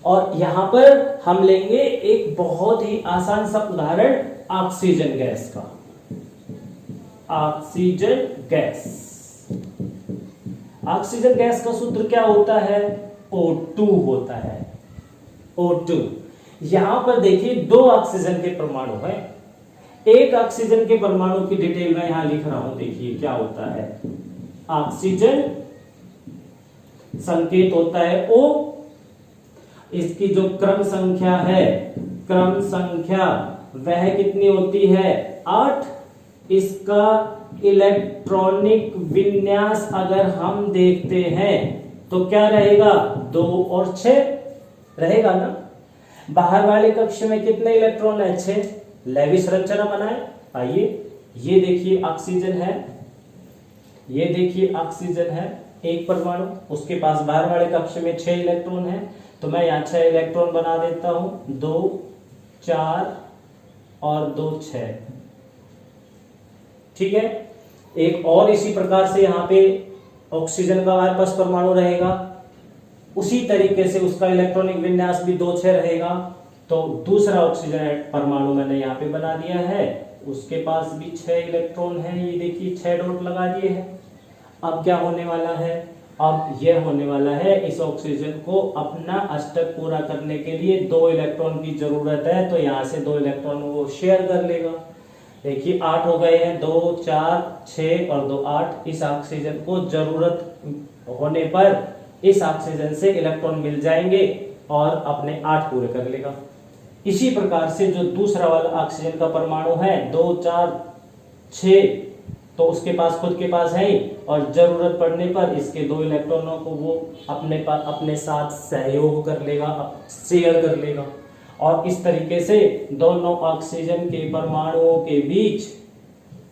और यहां पर हम लेंगे एक बहुत ही आसान सा उदाहरण ऑक्सीजन गैस का। ऑक्सीजन गैस, ऑक्सीजन गैस का सूत्र क्या होता है, O2 होता है, O2। यहां पर देखिए 2 ऑक्सीजन के परमाणु हैं। एक ऑक्सीजन के परमाणु की डिटेल में यहां लिख रहा हूं, देखिए क्या होता है, ऑक्सीजन संकेत होता है O। इसकी जो क्रम संख्या है, क्रम संख्या वह कितनी होती है 8। इसका इलेक्ट्रॉनिक विन्यास अगर हम देखते हैं तो क्या रहेगा 2 और 6 रहेगा ना। बाहर वाले कक्ष में कितने इलेक्ट्रॉन है 6। लेविस संरचना बनाए। आइए ये देखिए ऑक्सीजन है, ये देखिए ऑक्सीजन है एक परमाणु, उसके पास बाहर वाले कक्ष में 6 इलेक्ट्रॉन है। तो मैं यहाँ 6 इलेक्ट्रॉन बना देता हूं, 2 4 और 2 6। ठीक है। एक और इसी प्रकार से यहाँ पे ऑक्सीजन का हमारे पास परमाणु रहेगा, उसी तरीके से उसका इलेक्ट्रॉनिक विन्यास भी 2 6 रहेगा। तो दूसरा ऑक्सीजन परमाणु मैंने यहाँ पे बना दिया है, उसके पास भी 6 इलेक्ट्रॉन है। ये देखिए 6 डॉट लगा दिए हैं। अब क्या होने वाला है, अब यह होने वाला है इस ऑक्सीजन को अपना अष्टक पूरा करने के लिए 2 इलेक्ट्रॉन की जरूरत है। तो यहाँ से 2 इलेक्ट्रॉन वो शेयर कर लेगा। देखिए 8 हो गए हैं, 2 4 6 और 2 8। इस ऑक्सीजन को जरूरत होने पर इस ऑक्सीजन से इलेक्ट्रॉन मिल जाएंगे और अपने 8 पूरे कर लेगा। इसी प्रकार से जो दूसरा वाला ऑक्सीजन का परमाणु है 2 4 6, तो उसके पास खुद के पास है ही, और जरूरत पड़ने पर इसके 2 इलेक्ट्रॉनों को वो अपने साथ सहयोग कर लेगा, शेयर कर लेगा। और इस तरीके से दोनों ऑक्सीजन के परमाणुओं के बीच,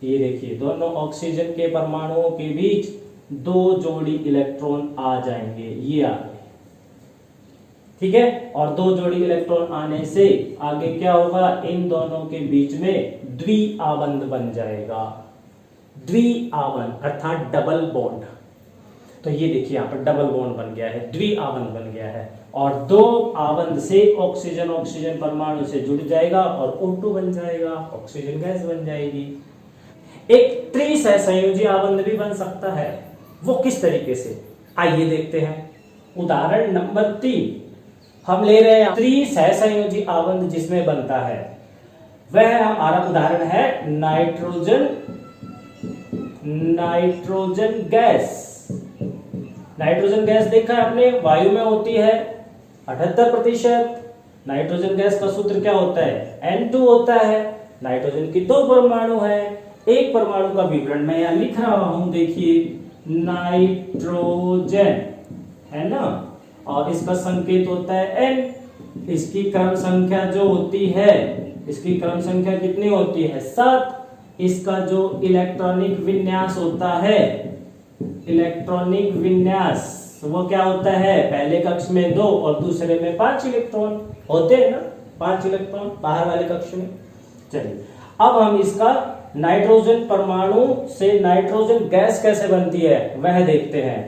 ये देखिए दोनों ऑक्सीजन के परमाणुओं के बीच 2 जोड़ी इलेक्ट्रॉन आ जाएंगे। ये आ गए, ठीक है। और 2 जोड़ी इलेक्ट्रॉन आने से आगे क्या होगा, इन दोनों के बीच में द्विआबंध बन जाएगा। द्विआबंध अर्थात डबल बॉन्ड। तो ये देखिए यहाँ पर डबल बॉन्ड बन गया है, द्विआबंध बन गया है। और 2 आबंध से ऑक्सीजन ऑक्सीजन परमाणु से जुड़ जाएगा और O2 बन जाएगा, ऑक्सीजन गैस बन जाएगी। एक त्रिसहसंयोजी आबंध भी बन सकता है, वो किस तरीके से, आइए देखते हैं। उदाहरण नंबर 3 हम ले रहे हैं। त्रिसहसंयोजी आबंध जिसमें बनता है वह हमारा उदाहरण है नाइट्रोजन गैस। नाइट्रोजन गैस देखा है आपने, वायु में होती है 78%। नाइट्रोजन गैस का सूत्र क्या होता है, N2 होता है। नाइट्रोजन की 2 परमाणु है, एक परमाणु का विवरण मैं यहां लिख रहा हूं, देखिए नाइट्रोजन है ना, और इसका संकेत होता है N। इसकी क्रम संख्या जो होती है, इसकी क्रम संख्या कितनी होती है 7। इसका जो इलेक्ट्रॉनिक विन्यास होता है, इलेक्ट्रॉनिक विन्यास वो क्या होता है, पहले कक्ष में 2 और दूसरे में 5 इलेक्ट्रॉन होते हैं ना, 5 इलेक्ट्रॉन बाहर वाले कक्ष में। चलिए अब हम इसका नाइट्रोजन परमाणु से नाइट्रोजन गैस कैसे बनती है वह देखते हैं।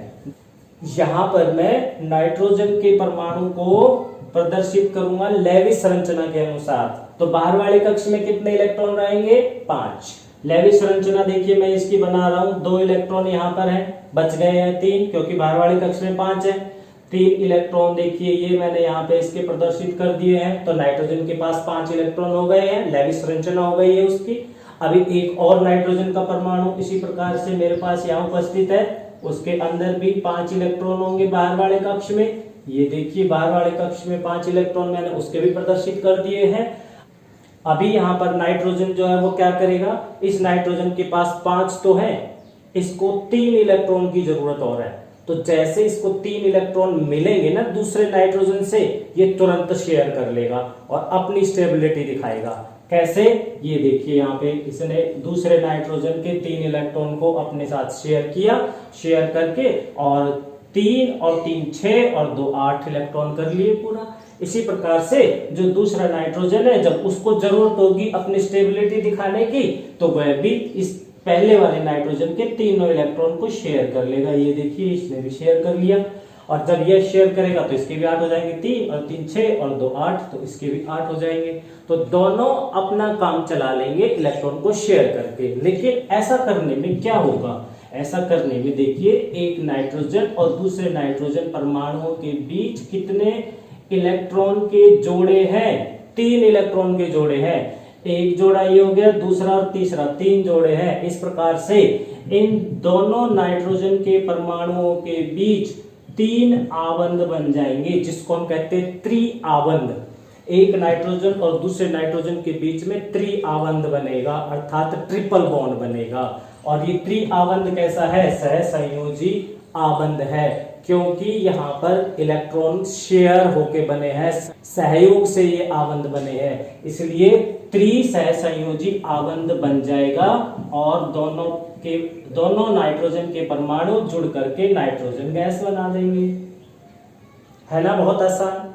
यहां पर मैं नाइट्रोजन के परमाणु को प्रदर्शित करूंगा लेविस संरचना के अनुसार। तो बाहर वाले कक्ष में कितने इलेक्ट्रॉन रहेंगे 5। लेविस संरचना देखिए मैं इसकी बना रहा हूं, 2 इलेक्ट्रॉन यहां पर हैं, बच गए हैं 3 क्योंकि बाहर वाले कक्ष में 5 है। 3 इलेक्ट्रॉन देखिए ये मैंने यहाँ पे इसके प्रदर्शित कर दिए हैं। तो नाइट्रोजन के पास 5 इलेक्ट्रॉन हो गए हैं, लेविस संरचना हो गई है उसकी। अभी एक और नाइट्रोजन का परमाणु इसी प्रकार से मेरे पास यहाँ उपस्थित है, उसके अंदर भी 5 इलेक्ट्रॉन होंगे बाहर वाले कक्ष में। ये देखिए बाहर वाले कक्ष में 5 इलेक्ट्रॉन मैंने उसके भी प्रदर्शित कर दिए हैं। अभी यहाँ पर नाइट्रोजन जो है वो क्या करेगा, इस नाइट्रोजन के पास 5 तो है, इसको 3 इलेक्ट्रॉन की जरूरत और है। तो जैसे इसको 3 इलेक्ट्रॉन मिलेंगे ना दूसरे नाइट्रोजन से, ये तुरंत शेयर कर लेगा और अपनी स्टेबिलिटी दिखाएगा। कैसे, ये देखिए यहाँ पे इसने दूसरे नाइट्रोजन के 3 इलेक्ट्रॉन को अपने साथ शेयर किया, शेयर करके और 3 और 3 6 और 2 8 इलेक्ट्रॉन कर लिए पूरा। इसी प्रकार से जो दूसरा नाइट्रोजन है, जब उसको जरूरत होगी अपनी स्टेबिलिटी दिखाने की, तो वह भी इस पहले वाले नाइट्रोजन के 3 इलेक्ट्रॉन को शेयर कर लेगा। ये देखिए इसने भी शेयर कर लिया, और जब ये शेयर करेगा तो इसके भी 8 हो जाएंगे, 3 और 3 6 और 2 8, तो इसके भी 8 हो जाएंगे। तो दोनों अपना काम चला लेंगे इलेक्ट्रॉन को शेयर करके। लेकिन ऐसा करने में क्या होगा, ऐसा करने में देखिए एक नाइट्रोजन और दूसरे नाइट्रोजन परमाणुओं के बीच कितने इलेक्ट्रॉन के जोड़े हैं, 3 इलेक्ट्रॉन के जोड़े हैं। एक जोड़ा ये हो गया, दूसरा और तीसरा, 3 जोड़े हैं। इस प्रकार से इन दोनों नाइट्रोजन के परमाणुओं के बीच 3 आबंध बन जाएंगे, जिसको हम कहते हैं त्रिआबंध। एक नाइट्रोजन और दूसरे नाइट्रोजन के बीच में त्रिआबंध बनेगा, अर्थात ट्रिपल बॉन्ड बनेगा। और ये त्रिआबंध कैसा है? सहसंयोजी आबंध है, क्योंकि यहाँ पर इलेक्ट्रॉन शेयर होके बने हैं, सहयोग से ये आबंध बने हैं, इसलिए त्रिसहसंयोजी आबंध बन जाएगा। और दोनों नाइट्रोजन के परमाणु जुड़ करके नाइट्रोजन गैस बना देंगे। है ना, बहुत आसान।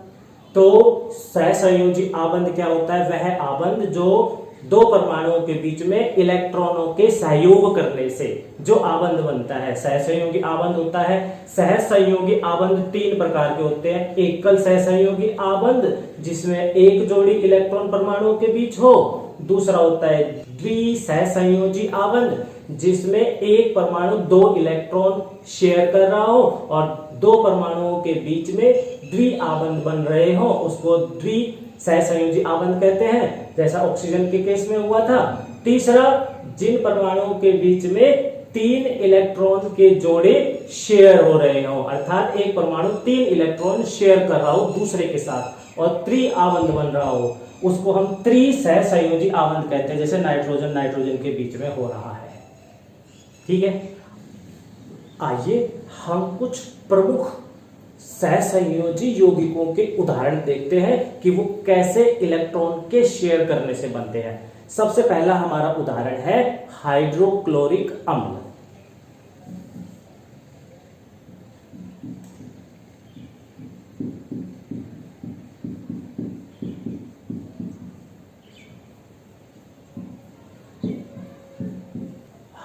तो सहसंयोजी आबंध क्या होता है? वह आबंध जो दो परमाणुओं के बीच में इलेक्ट्रॉनों के सहयोग करने से जो आबंध बनता है, सहसंयोगी आबंध होता है। सहसंयोगी आबंध 3 प्रकार के होते हैं। एकल सहसंयोगी आबंध, जिसमें एक जोड़ी इलेक्ट्रॉन परमाणुओं के बीच हो। दूसरा होता है द्विसहसंयोजी आबंध, जिसमें एक परमाणु 2 इलेक्ट्रॉन शेयर कर रहा हो और 2 परमाणुओं के बीच में द्विआबंध बन रहे हो, उसको द्विसहसंयोजी आबंध कहते हैं, जैसा ऑक्सीजन के केस में हुआ था। तीसरा, जिन परमाणुओं के बीच में 3 इलेक्ट्रॉन के जोड़े शेयर हो रहे हो, अर्थात एक परमाणु 3 इलेक्ट्रॉन शेयर कर रहा हो दूसरे के साथ और त्रिआबंध बन रहा हो, उसको हम त्रिसहसंयोजी आबंध कहते हैं, जैसे नाइट्रोजन नाइट्रोजन के बीच में हो रहा है। ठीक है, आइए हम कुछ प्रमुख सहसंयोजी यौगिकों के उदाहरण देखते हैं कि वो कैसे इलेक्ट्रॉन के शेयर करने से बनते हैं। सबसे पहला हमारा उदाहरण है हाइड्रोक्लोरिक अम्ल।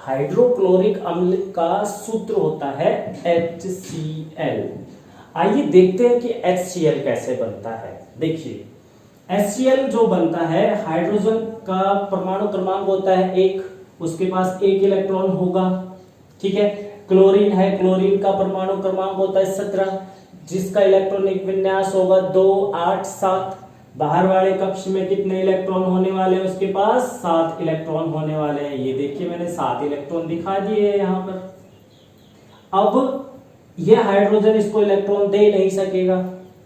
हाइड्रोक्लोरिक अम्ल का सूत्र होता है HCl। आइए देखते हैं कि HCl कैसे बनता है। देखिए, HCl जो बनता है, हाइड्रोजन का परमाणु क्रमांक होता है 1, उसके पास 1 इलेक्ट्रॉन होगा। ठीक है, क्लोरीन है, क्लोरीन का परमाणु क्रमांक होता है 17, जिसका इलेक्ट्रॉनिक विन्यास होगा 2, 8, 7। बाहर वाले कक्ष में कितने इलेक्ट्रॉन होने वाले हैं? उसके पास 7 इलेक्ट्रॉन होने वाले हैं। ये देखिए, मैंने 7 इलेक्ट्रॉन दिखा दिए हैं यहाँ पर। अब ये हाइड्रोजन इसको इलेक्ट्रॉन दे नहीं सकेगा,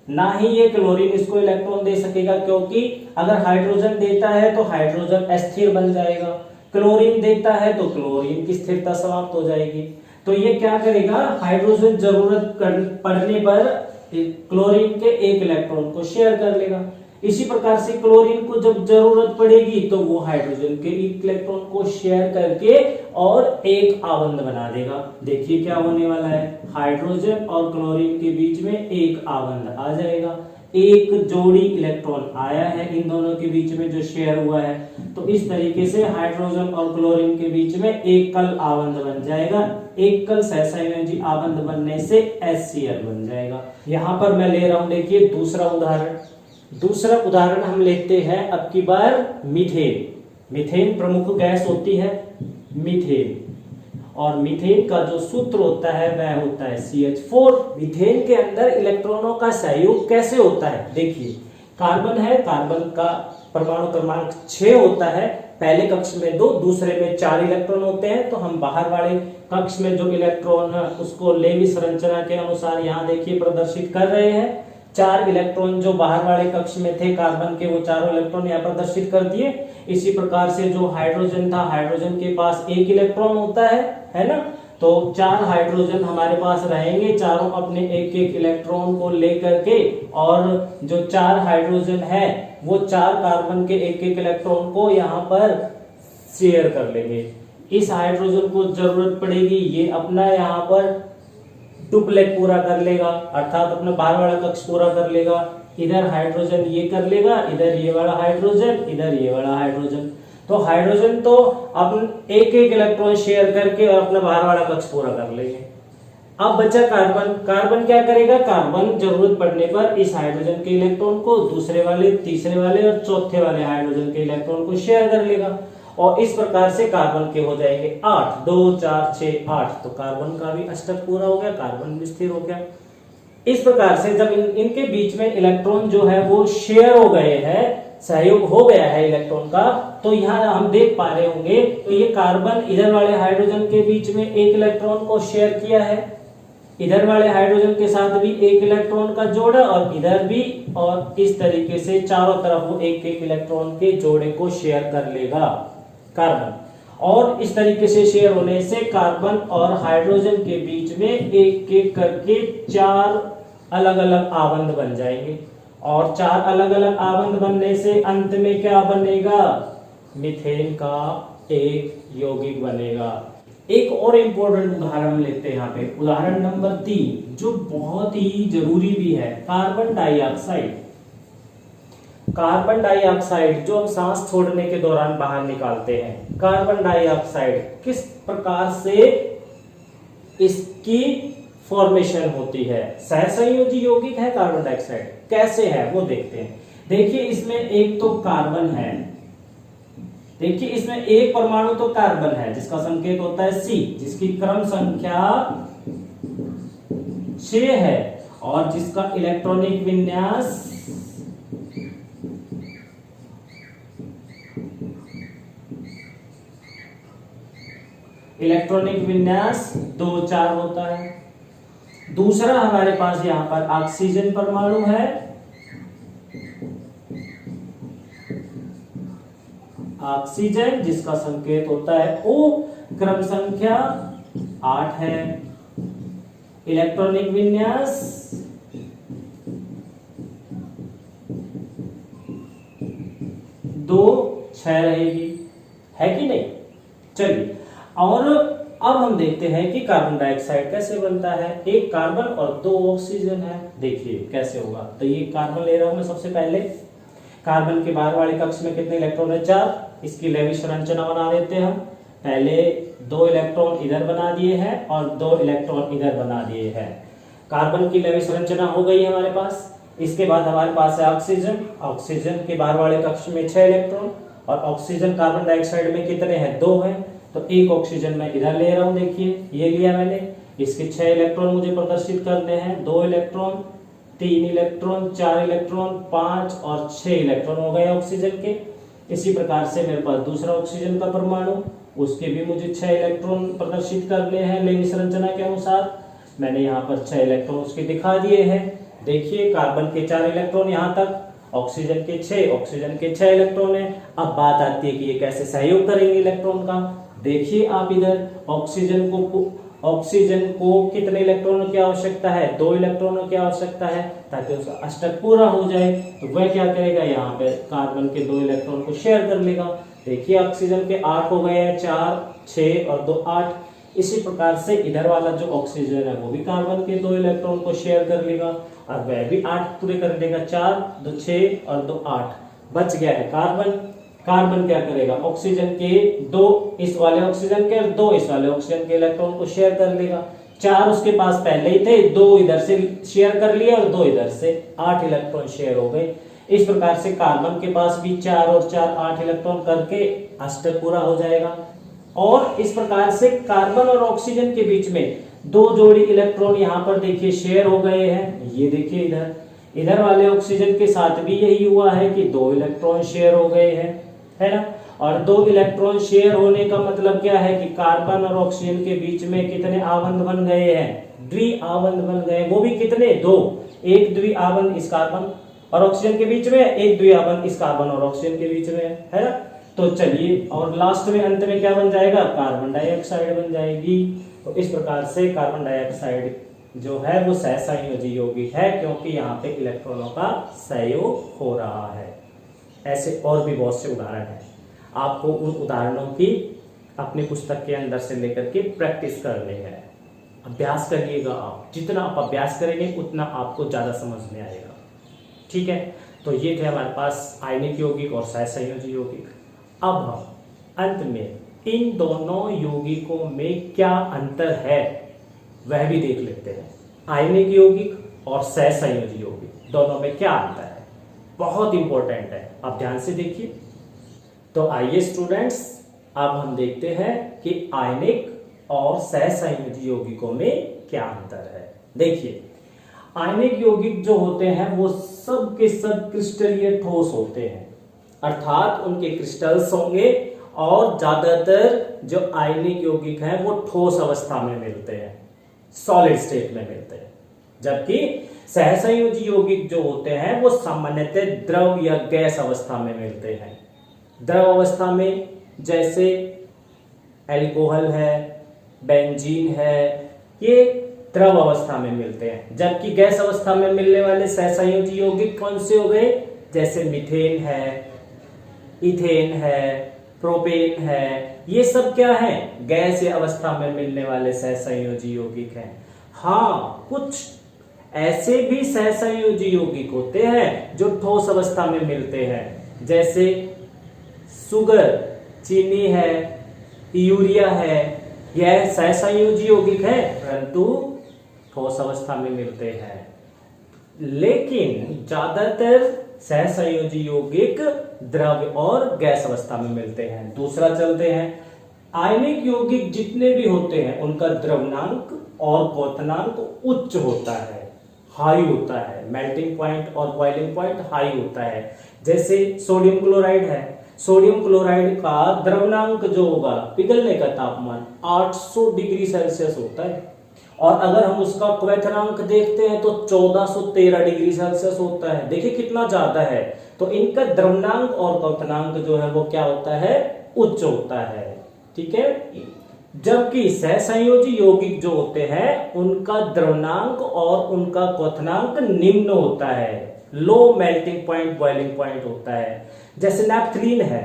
ना ही ये क्लोरीन इसको इलेक्ट्रॉन दे सकेगा, क्योंकि अगर हाइड्रोजन देता है तो हाइड्रोजन अस्थिर बन जाएगा, क्लोरीन देता है तो क्लोरीन की स्थिरता समाप्त हो जाएगी। तो ये क्या करेगा? हाइड्रोजन जरूरत पड़ने पर क्लोरीन के 1 इलेक्ट्रॉन को शेयर कर लेगा। इसी प्रकार से क्लोरीन को जब जरूरत पड़ेगी तो वो हाइड्रोजन के 1 इलेक्ट्रॉन को शेयर करके और एक आबंध बना देगा। देखिए क्या होने वाला है, हाइड्रोजन और क्लोरीन के बीच में एक आबंध आ जाएगा। एक जोड़ी इलेक्ट्रॉन आया है इन दोनों के बीच में जो शेयर हुआ है, तो इस तरीके से हाइड्रोजन और क्लोरीन के बीच में एकल आबंध बन जाएगा। एकल सहसंयोजी आबंध बनने से HCl बन जाएगा। यहाँ पर मैं ले रहा हूं, देखिए दूसरा उदाहरण हम लेते हैं अब की बार मीथेन। मीथेन प्रमुख गैस होती है मीथेन, और मीथेन का जो सूत्र होता है वह होता है CH4। मीथेन के अंदर इलेक्ट्रॉनों का सहयोग कैसे होता है? देखिए, कार्बन है, कार्बन का परमाणु क्रमांक 6 होता है। पहले कक्ष में 2, दूसरे में 4 इलेक्ट्रॉन होते हैं। तो हम बाहर वाले कक्ष में जो इलेक्ट्रॉन है उसको लेवी संरचना के अनुसार यहाँ देखिए प्रदर्शित कर रहे हैं। 4 इलेक्ट्रॉन जो बाहर वाले कक्ष में थे कार्बन के, वो चारों इलेक्ट्रॉन यहाँ प्रदर्शित कर दिए। इसी प्रकार से जो हाइड्रोजन था, हाइड्रोजन के पास 1 इलेक्ट्रॉन होता है ना। तो 4 हाइड्रोजन हमारे पास रहेंगे, चारों अपने 1-1 इलेक्ट्रॉन को लेकर के, और जो 4 हाइड्रोजन है वो 4 कार्बन के 1-1 इलेक्ट्रॉन को यहाँ पर शेयर कर लेंगे। इस हाइड्रोजन को जरूरत पड़ेगी, ये अपना यहाँ पर डुप्लेट पूरा कर लेगा, अर्थात अपना बाहर वाला कक्ष पूरा कर लेगा। इधर हाइड्रोजन ये कर लेगा, इधर ये वाला हाइड्रोजन, इधर ये वाला हाइड्रोजन। तो हाइड्रोजन तो अपन 1-1 इलेक्ट्रॉन शेयर करके और अपना बाहर वाला कक्ष पूरा कर लेंगे। अब बचा कार्बन। कार्बन क्या करेगा? कार्बन जरूरत पड़ने पर इस हाइड्रोजन के इलेक्ट्रॉन को दूसरे वाले, तीसरे वाले और चौथे वाले हाइड्रोजन के इलेक्ट्रॉन को शेयर कर लेगा, और इस प्रकार से कार्बन के हो जाएंगे 8, 2, 4, 6, 8। तो कार्बन का भी अष्टक पूरा हो गया, कार्बन भी स्थिर हो गया। इस प्रकार से जब इनके बीच में इलेक्ट्रॉन जो है वो शेयर हो गए हैं, सहयोग हो गया है इलेक्ट्रॉन का, तो यहाँ हम देख पा रहे होंगे, तो ये कार्बन इधर वाले हाइड्रोजन के बीच में 1 इलेक्ट्रॉन को शेयर किया है, इधर वाले हाइड्रोजन के साथ भी एक इलेक्ट्रॉन का जोड़ा और इधर भी, और इस तरीके से चारों तरफ वो एक एक इलेक्ट्रॉन के जोड़े को शेयर कर लेगा कार्बन। और इस तरीके से शेयर होने से कार्बन और हाइड्रोजन के बीच में एक एक करके 4 अलग अलग आबंध बन जाएंगे, और 4 अलग अलग आबंध बनने से अंत में क्या बनेगा, मीथेन का एक यौगिक बनेगा। एक और इंपॉर्टेंट उदाहरण लेते हैं यहाँ पे, उदाहरण नंबर 3 जो बहुत ही जरूरी भी है, कार्बन डाइऑक्साइड। कार्बन डाइऑक्साइड जो हम सांस छोड़ने के दौरान बाहर निकालते हैं, कार्बन डाइऑक्साइड किस प्रकार से इसकी फॉर्मेशन होती है। सहसंयोजी यौगिक है कार्बन डाइऑक्साइड, कैसे है वो देखते हैं। देखिए इसमें एक तो कार्बन है, देखिए इसमें एक परमाणु तो कार्बन है जिसका संकेत होता है C, जिसकी क्रम संख्या 6 है और जिसका इलेक्ट्रॉनिक विन्यास इलेक्ट्रॉनिक विन्यास 2-4 होता है। दूसरा हमारे पास यहां पर ऑक्सीजन परमाणु है, ऑक्सीजन जिसका संकेत होता है O, क्रम संख्या 8 है, इलेक्ट्रॉनिक विन्यास 2-6 रहेगी, है कि नहीं। चलिए और अब हम देखते हैं कि कार्बन डाइऑक्साइड कैसे बनता है। एक कार्बन और 2 ऑक्सीजन है, देखिए कैसे होगा। तो ये कार्बन ले रहा हूं मैं सबसे पहले, कार्बन के बाहर वाले कक्ष में कितने इलेक्ट्रॉन है, 4। इसकी लेविस संरचना बना देते हैं हम। पहले 2 इलेक्ट्रॉन इधर बना दिए हैं और 2 इलेक्ट्रॉन इधर बना दिए हैं। कार्बन की लेविस संरचना हो गई है हमारे पास। इसके बाद हमारे पास है ऑक्सीजन, ऑक्सीजन के बाहर वाले कक्ष में 6 इलेक्ट्रॉन और ऑक्सीजन कार्बन डाइऑक्साइड में कितने हैं, 2 हैं। तो एक ऑक्सीजन मैं इधर ले रहा हूं, देखिए ये लिया मैंने। इसके 6 इलेक्ट्रॉन मुझे प्रदर्शित करने हैं, 2 इलेक्ट्रॉन, 3 इलेक्ट्रॉन, 4 इलेक्ट्रॉन, 5 और 6 इलेक्ट्रॉन हो गए ऑक्सीजन के। इसी प्रकार से मेरे पास दूसरा ऑक्सीजन का परमाणु, उसके भी मुझे 6 इलेक्ट्रॉन प्रदर्शित करने हैं लेविस संरचना के अनुसार। मैंने यहाँ पर 6 इलेक्ट्रॉन उसके दिखा दिए हैं। देखिए कार्बन के 4 इलेक्ट्रॉन यहाँ तक, ऑक्सीजन के 6, ऑक्सीजन के 6 इलेक्ट्रॉन है। अब बात आती है कि ये कैसे सहयोग करेंगे इलेक्ट्रॉन का। देखिए आप इधर ऑक्सीजन को कितने इलेक्ट्रॉनों की आवश्यकता है, 2 इलेक्ट्रॉनों की आवश्यकता है ताकि उसका अष्टक पूरा हो जाए। तो वह क्या करेगा, यहाँ पे कार्बन के 2 इलेक्ट्रॉन को शेयर कर लेगा। देखिए ऑक्सीजन के 8 हो गए हैं, 4, 6 और 2 8। इसी प्रकार से इधर वाला जो ऑक्सीजन है वो भी कार्बन के 2 इलेक्ट्रॉन को शेयर कर लेगा और वह भी 8 पूरे कर देगा। 4, 2 6 और 2 8, बच गया है कार्बन। कार्बन क्या करेगा, ऑक्सीजन के 2 इस वाले ऑक्सीजन के और 2 इस वाले ऑक्सीजन के इलेक्ट्रॉन को शेयर कर लेगा। 4 उसके पास पहले ही थे, 2 इधर से शेयर कर लिया और 2 इधर से, 8 इलेक्ट्रॉन शेयर हो गए। इस प्रकार से कार्बन के पास भी 4 और 4 8 इलेक्ट्रॉन करके अष्टक पूरा हो जाएगा। और इस प्रकार से कार्बन और ऑक्सीजन के बीच में 2 जोड़ी इलेक्ट्रॉन यहाँ पर देखिए शेयर हो गए हैं। ये देखिए इधर वाले ऑक्सीजन के साथ भी यही हुआ है कि 2 इलेक्ट्रॉन शेयर हो गए हैं, है ना। और 2 इलेक्ट्रॉन शेयर होने का मतलब क्या है कि कार्बन और ऑक्सीजन के बीच में कितने आबंध बन गए हैं, द्विआबंध बन गए। वो भी कितने, 2। एक द्विआबंध इस कार्बन और ऑक्सीजन के बीच में, एक द्विआबंध इस कार्बन और ऑक्सीजन के बीच में, है ना। तो चलिए और लास्ट में अंत में क्या बन जाएगा, कार्बन डाइऑक्साइड बन जाएगी। तो इस प्रकार से कार्बन डाइऑक्साइड जो है वो सहसंयोजी यौगिक है, क्योंकि यहाँ पे इलेक्ट्रॉनों का सहयोग हो रहा है। ऐसे और भी बहुत से उदाहरण हैं, आपको उन उदाहरणों की अपनी पुस्तक के अंदर से लेकर के प्रैक्टिस करनी है। अभ्यास करिएगा आप, जितना आप अभ्यास करेंगे उतना आपको ज्यादा समझ में आएगा, ठीक है। तो ये थे हमारे पास आयनिक यौगिक और सहसंयोजी यौगिक। अब हम अंत में इन दोनों यौगिकों में क्या अंतर है वह भी देख लेते हैं। आयनिक यौगिक और सहसंयोजी यौगिक दोनों में क्या अंतर है, बहुत इंपॉर्टेंट है, आप ध्यान से देखिए। तो आइए स्टूडेंट्स, अब हम देखते हैं कि आयनिक और सहसंयोजी यौगिकों में क्या अंतर है। देखिए आयनिक यौगिक जो होते हैं वो सब के सब क्रिस्टलीय ठोस होते हैं, अर्थात उनके क्रिस्टल्स होंगे और ज्यादातर जो आयनिक यौगिक हैं वो ठोस अवस्था में मिलते हैं, सॉलिड स्टेट में मिलते हैं, जबकि सहसंयोजी यौगिक जो होते हैं वो सामान्यतः द्रव या गैस अवस्था में मिलते हैं। द्रव अवस्था में जैसे अल्कोहल है, बेंजीन है, ये द्रव अवस्था में मिलते हैं। जबकि गैस अवस्था में मिलने वाले सहसंयोजी यौगिक कौन से हो गए, जैसे मीथेन है, इथेन है, प्रोपेन है, ये सब क्या है, गैस अवस्था में मिलने वाले सहसंयोजी यौगिक हैं। हाँ, कुछ ऐसे भी सहसंयोजी यौगिक होते हैं जो ठोस अवस्था में मिलते हैं, जैसे शुगर, चीनी है, यूरिया है, यह सहसंयोजी यौगिक है परंतु ठोस अवस्था में मिलते हैं। लेकिन ज्यादातर सहसंयोजी यौगिक द्रव और गैस अवस्था में मिलते हैं। दूसरा चलते हैं, आयनिक यौगिक जितने भी होते हैं उनका द्रवनांक और क्वथनांक उच्च होता है, हाई होता है। मेल्टिंग पॉइंट और बॉइलिंग पॉइंट हाई होता है। जैसे सोडियम क्लोराइड है, सोडियम क्लोराइड का द्रवनांक जो होगा, पिघलने का तापमान 800 डिग्री सेल्सियस होता है, और अगर हम उसका क्वथनांक देखते हैं तो 1413 डिग्री सेल्सियस होता है। देखिए कितना ज्यादा है। तो इनका द्रवनांक और क्वथनांक जो है वो क्या होता है, उच्च होता है। ठीक है। जबकि सहसंयोजी यौगिक जो होते हैं उनका द्रवनांक और उनका क्वथनांक निम्न होता है, low melting point boiling point होता है। जैसे नैप्थलीन है,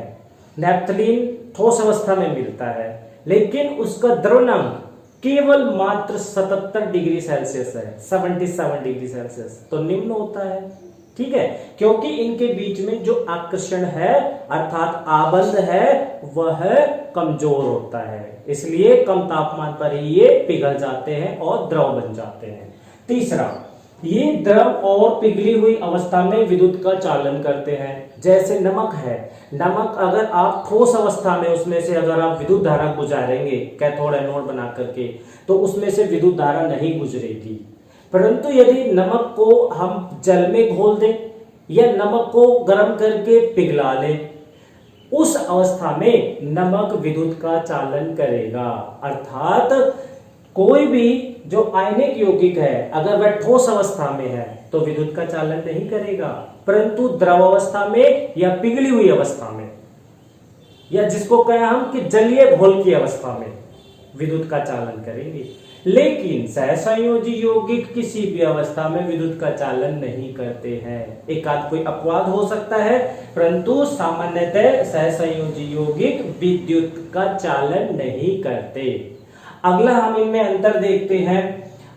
नैप्थलीन ठोस अवस्था में मिलता है लेकिन उसका द्रवनांक केवल मात्र 77 डिग्री सेल्सियस है, 77 डिग्री सेल्सियस, तो निम्न होता है। ठीक है, क्योंकि इनके बीच में जो आकर्षण है अर्थात आबंध है वह कमजोर होता है, इसलिए कम तापमान पर ही ये पिघल जाते हैं और द्रव बन जाते हैं। तीसरा, ये द्रव और पिघली हुई अवस्था में विद्युत का चालन करते हैं। जैसे नमक है, नमक अगर आप ठोस अवस्था में उसमें से अगर आप विद्युत धारा गुजारेंगे कैथोड एनोड बना करके, तो उसमें से विद्युत धारा नहीं गुजरेगी। परंतु यदि नमक को हम जल में घोल दें या नमक को गर्म करके पिघला लें, उस अवस्था में नमक विद्युत का चालन करेगा। अर्थात कोई भी जो आयनिक यौगिक है अगर वह ठोस अवस्था में है तो विद्युत का चालन नहीं करेगा, परंतु द्रव अवस्था में या पिघली हुई अवस्था में या जिसको कहें हम कि जलीय घोल की अवस्था में विद्युत का चालन करेंगे। लेकिन सहसंयोजी यौगिक किसी भी अवस्था में विद्युत का चालन नहीं करते हैं। एक आध कोई अपवाद हो सकता है, परंतु सामान्यतः सहसंयोजी यौगिक विद्युत का चालन नहीं करते। अगला हम इनमें अंतर देखते हैं।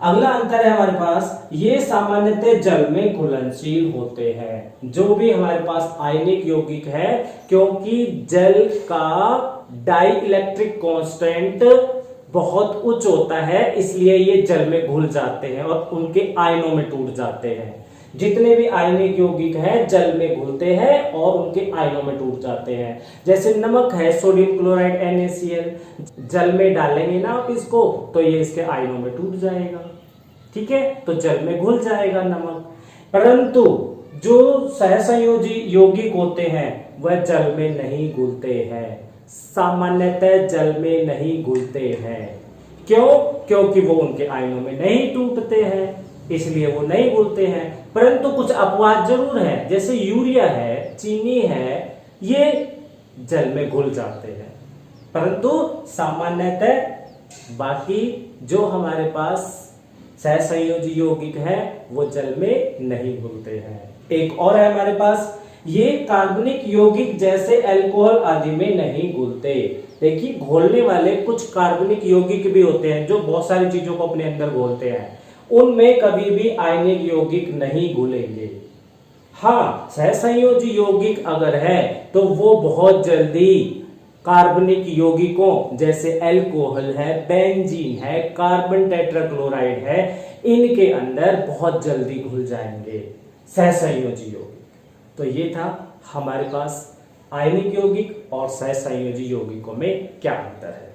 अगला अंतर है हमारे पास, ये सामान्यतः जल में घुलनशील होते हैं। जो भी हमारे पास आयनिक यौगिक है, क्योंकि जल का डाई इलेक्ट्रिक कांस्टेंट बहुत उच्च होता है, इसलिए ये जल में घुल जाते हैं और उनके आयनों में टूट जाते हैं। जितने भी आयनिक यौगिक हैं जल में घुलते हैं और उनके आयनों में टूट जाते हैं। जैसे नमक है, सोडियम क्लोराइड NaCl, जल में डालेंगे ना आप इसको तो ये इसके आयनों में टूट जाएगा। ठीक है, तो जल में घुल जाएगा नमक। परंतु जो सहसंयोजी यौगिक होते हैं वह जल में नहीं घुलते हैं, सामान्यतः जल में नहीं घुलते हैं। क्यों? क्योंकि वो उनके आयनों में नहीं टूटते हैं, इसलिए वो नहीं घुलते हैं। परंतु कुछ अपवाद जरूर है, जैसे यूरिया है, चीनी है, ये जल में घुल जाते हैं, परंतु सामान्यतः बाकी जो हमारे पास सहसंयोजी यौगिक है वो जल में नहीं घुलते हैं। एक और है हमारे पास, ये कार्बनिक यौगिक जैसे अल्कोहल आदि में नहीं घुलते। देखिए, घोलने वाले कुछ कार्बनिक यौगिक भी होते हैं जो बहुत सारी चीजों को अपने अंदर घोलते हैं, उनमें कभी भी आयनिक यौगिक नहीं घुलेंगे। हाँ, सहसंयोजी यौगिक अगर है तो वो बहुत जल्दी कार्बनिक यौगिकों जैसे अल्कोहल है, बेंजीन है, कार्बन टेट्राक्लोराइड है, इनके अंदर बहुत जल्दी घुल जाएंगे सहसंयोजी यौगिक। तो ये था हमारे पास आयनिक यौगिक और सहसंयोजी यौगिकों में क्या अंतर है।